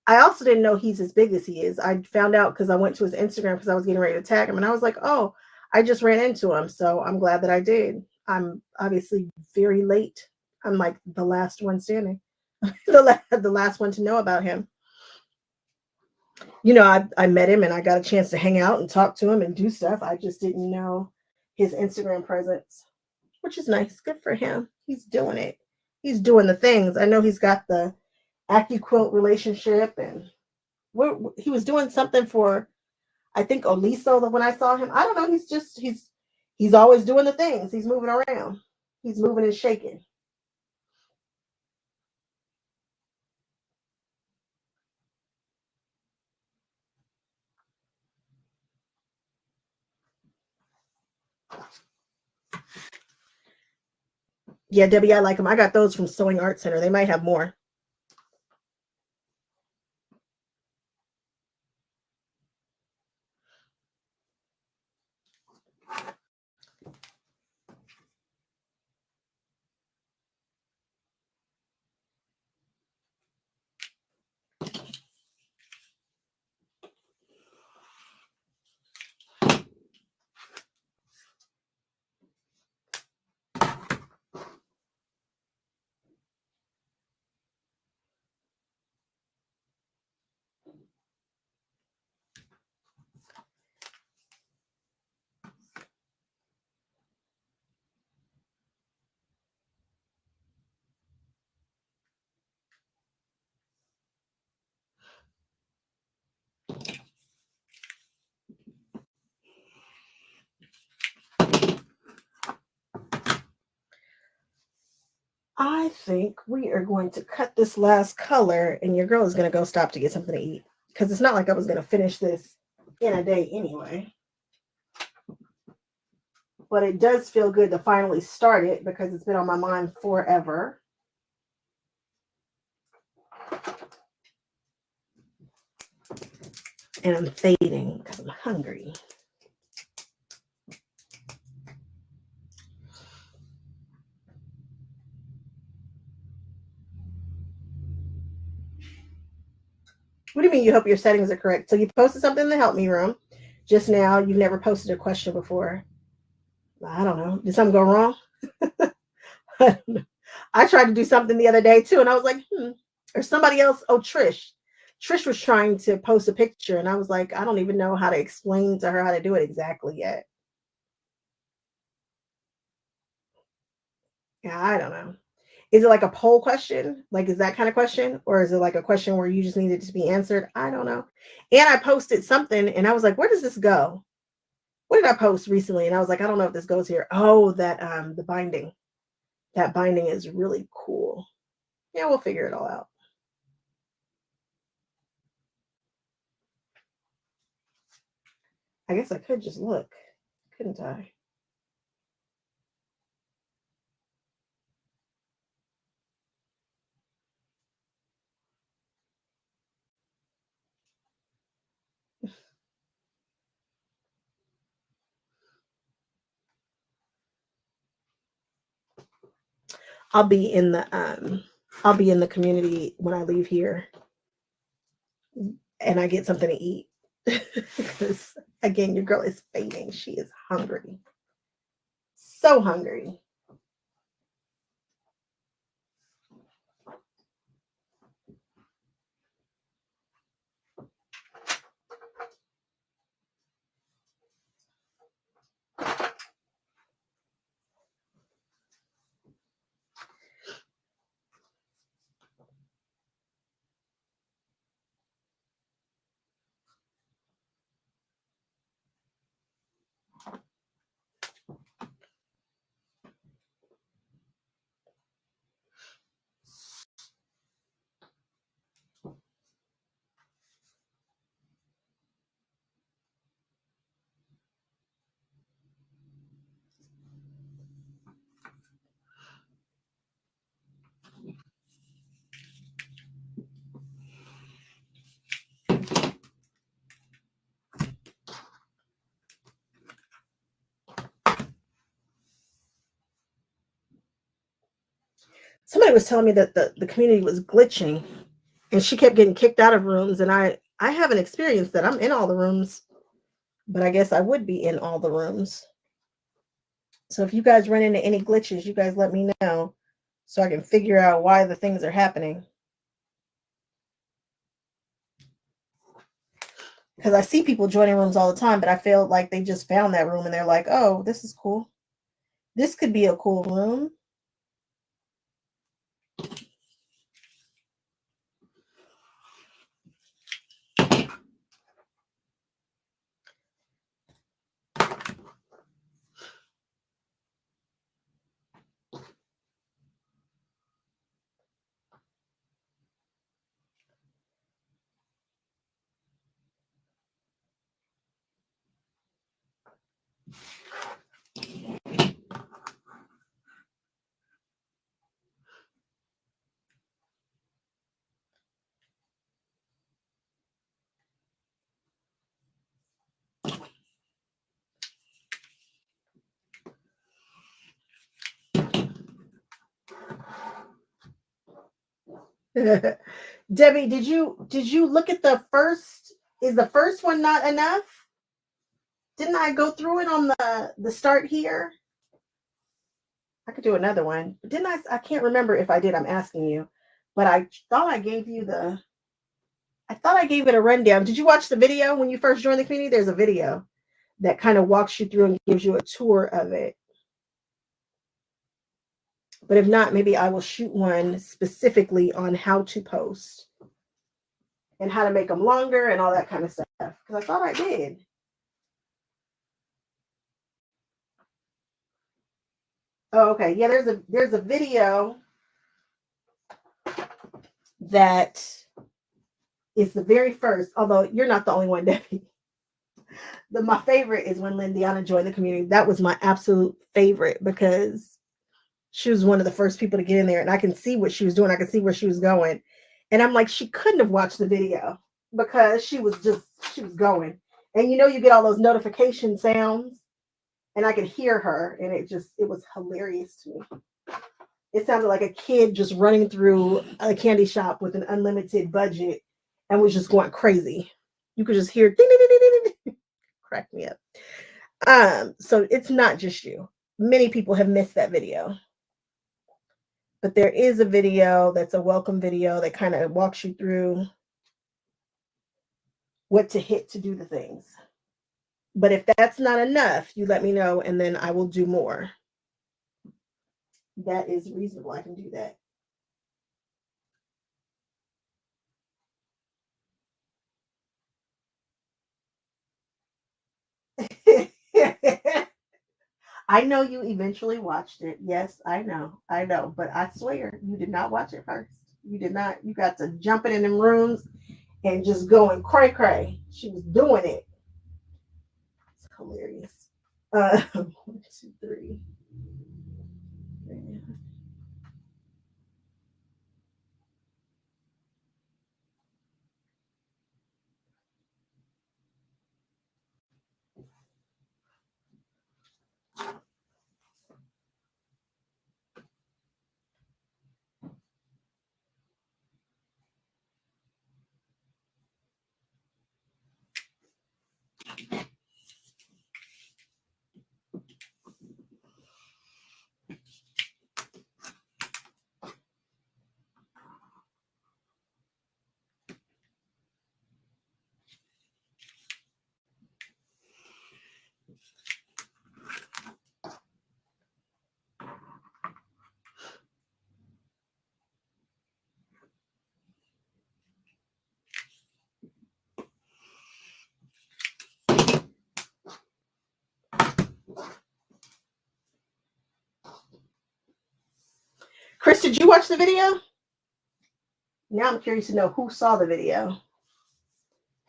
I also didn't know he's as big as he is. I found out because I went to his Instagram because I was getting ready to tag him, and I was like, oh, I just ran into him. So I'm glad that I did. I'm obviously very late. I'm like the last one standing, the last one to know about him. You know, I met him and I got a chance to hang out and talk to him and do stuff. I just didn't know his Instagram presence, which is nice. Good for him. He's doing it. He's doing the things. I know he's got the quilt relationship, and he was doing something for, I think, Oliso when I saw him. I don't know. He's always doing the things. He's moving around. He's moving and shaking. Yeah, Debbie, I like them. I got those from Sewing Art Center. They might have more. I think we are going to cut this last color, and your girl is going to go stop to get something to eat, because it's not like I was going to finish this in a day anyway. But it does feel good to finally start it because it's been on my mind forever. And I'm fading because I'm hungry. What do you mean you hope your settings are correct? So you posted something in the help me room just now. You've never posted a question before. I don't know. Did something go wrong? I tried to do something the other day too, and I was like, or somebody else. Oh, Trish. Trish was trying to post a picture, and I was like, I don't even know how to explain to her how to do it exactly yet. Yeah, I don't know. Is it like a poll question? Like, is that kind of question? Or is it like a question where you just need it to be answered? I don't know. And I posted something and I was like, where does this go? What did I post recently? And I was like, I don't know if this goes here. Oh, that the binding. That binding is really cool. Yeah, we'll figure it all out. I guess I could just look, couldn't I? I'll be in the community when I leave here and I get something to eat. Because again, your girl is fading. She is hungry. So hungry. somebody was telling me that the community was glitching and she kept getting kicked out of rooms. And I haven't experienced that. I'm in all the rooms, but I guess I would be in all the rooms. So if you guys run into any glitches, you guys let me know so I can figure out why the things are happening. Because I see people joining rooms all the time, but I feel like they just found that room and they're like, oh, this is cool. This could be a cool room. Debbie, did you look at the first? Is the first one not enough? Didn't I go through it on the start here? I could do another one. Didn't I? I can't remember if I did. I'm asking you, but I thought I gave you the. I thought I gave it a rundown. Did you watch the video when you first joined the community? There's a video that kind of walks you through and gives you a tour of it. But if not, maybe I will shoot one specifically on how to post and how to make them longer and all that kind of stuff. Because I thought I did. Oh, okay. Yeah, there's a video that is the very first, although you're not the only one, Debbie. My favorite is when Lindiana joined the community. That was my absolute favorite because she was one of the first people to get in there and I can see what she was doing. I can see where she was going. And I'm like, she couldn't have watched the video because she was going. And you get all those notification sounds and I could hear her and it was hilarious to me. It sounded like a kid just running through a candy shop with an unlimited budget and was just going crazy. You could just hear ding, ding, ding, ding, ding. Crack me up. So it's not just you. Many people have missed that video. But there is a video that's a welcome video that kind of walks you through what to hit to do the things. But if that's not enough, you let me know and then I will do more. That is reasonable. I can do that. I know you eventually watched it. Yes, I know. But I swear you did not watch it first. You did not. You got to jumping in them rooms and just going cray cray. She was doing it. It's hilarious. 1, 2, 3. Chris, did you watch the video? Now I'm curious to know who saw the video.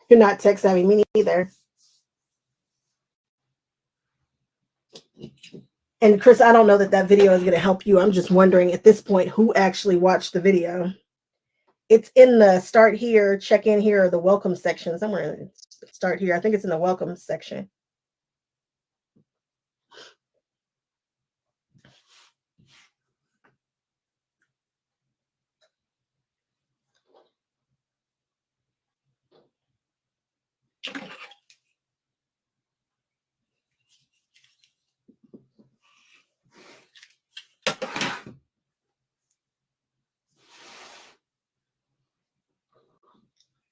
You're not tech savvy, me neither. And Chris, I don't know that video is going to help you. I'm just wondering at this point who actually watched the video. It's in the start here, check in here, or the welcome section somewhere. Start here. I think it's in the welcome section.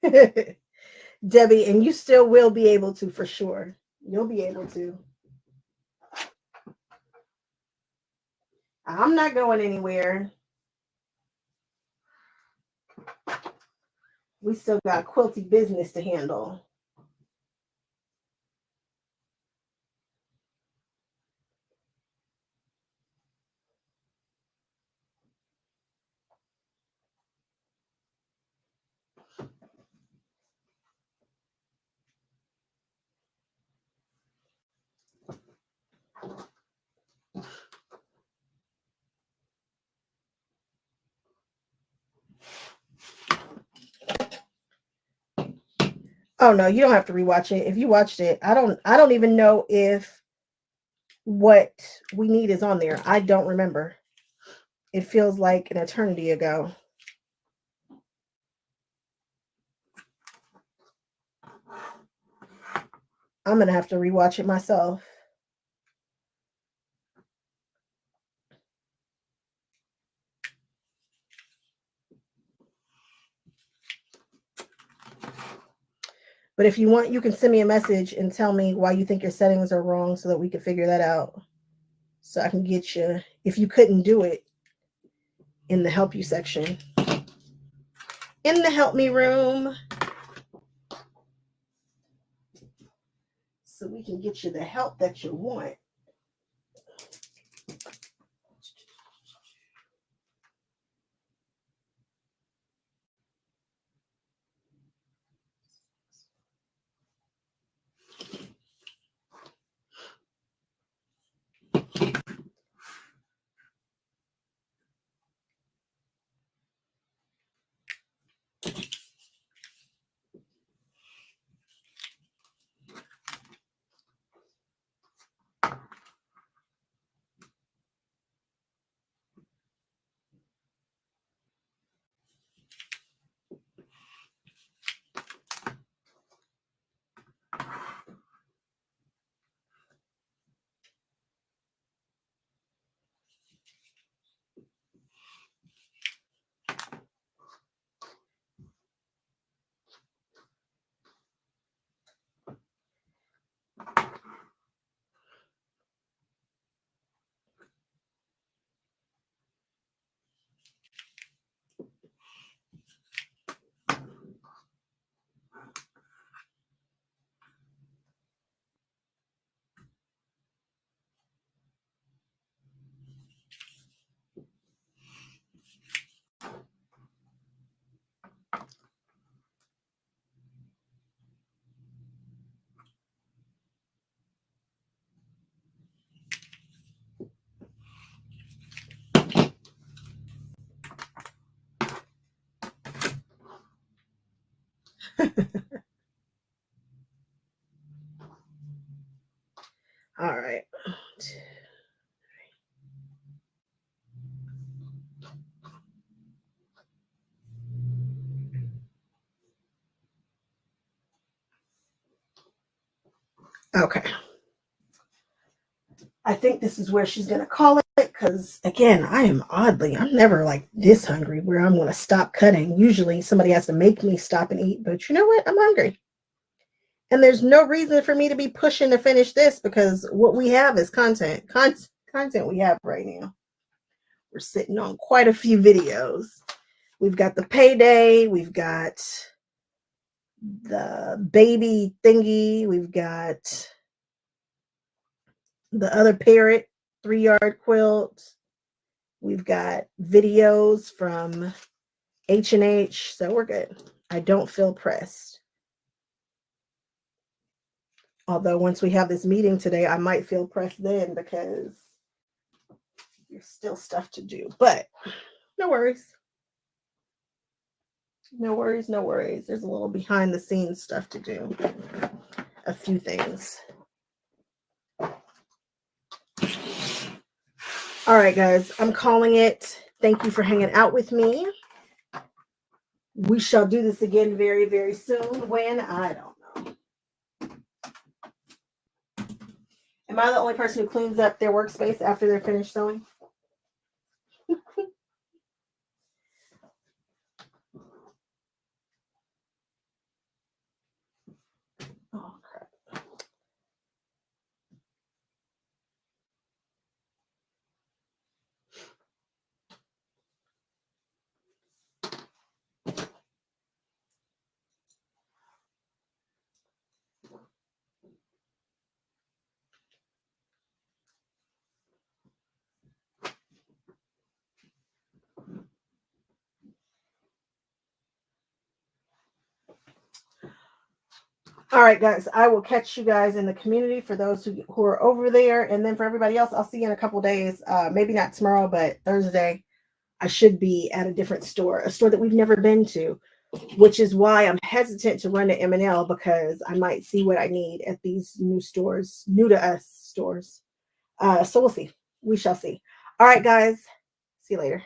Debbie, and you still will be able to for sure. You'll be able to. I'm not going anywhere. We still got quilty business to handle. Oh no, you don't have to rewatch it. If you watched it, I don't even know if what we need is on there. I don't remember. It feels like an eternity ago. I'm gonna have to rewatch it myself. But if you want, you can send me a message and tell me why you think your settings are wrong so that we can figure that out. So I can get you, if you couldn't do it, in the help you section. In the help me room. So we can get you the help that you want. All right. Okay. I think this is where she's going to call it because, again, I'm never like this hungry where I'm going to stop cutting. Usually somebody has to make me stop and eat, but you know what? I'm hungry. And there's no reason for me to be pushing to finish this because what we have is content. Content we have right now. We're sitting on quite a few videos. We've got the payday. We've got the baby thingy. We've got the other parrot 3-yard quilt. We've got videos from H&H. So we're good. I don't feel pressed. Although once we have this meeting today, I might feel pressed then because there's still stuff to do. But no worries. No worries, no worries. There's a little behind the scenes stuff to do. A few things. All right, guys, I'm calling it. Thank you for hanging out with me. We shall do this again very, very soon. When? I don't know. Am I the only person who cleans up their workspace after they're finished sewing? All right, guys, I will catch you guys in the community for those who are over there. And then for everybody else, I'll see you in a couple days. Maybe not tomorrow, but Thursday. I should be at a different store, a store that we've never been to, which is why I'm hesitant to run to M&L because I might see what I need at these new stores, new to us stores. So we'll see. We shall see. All right, guys. See you later.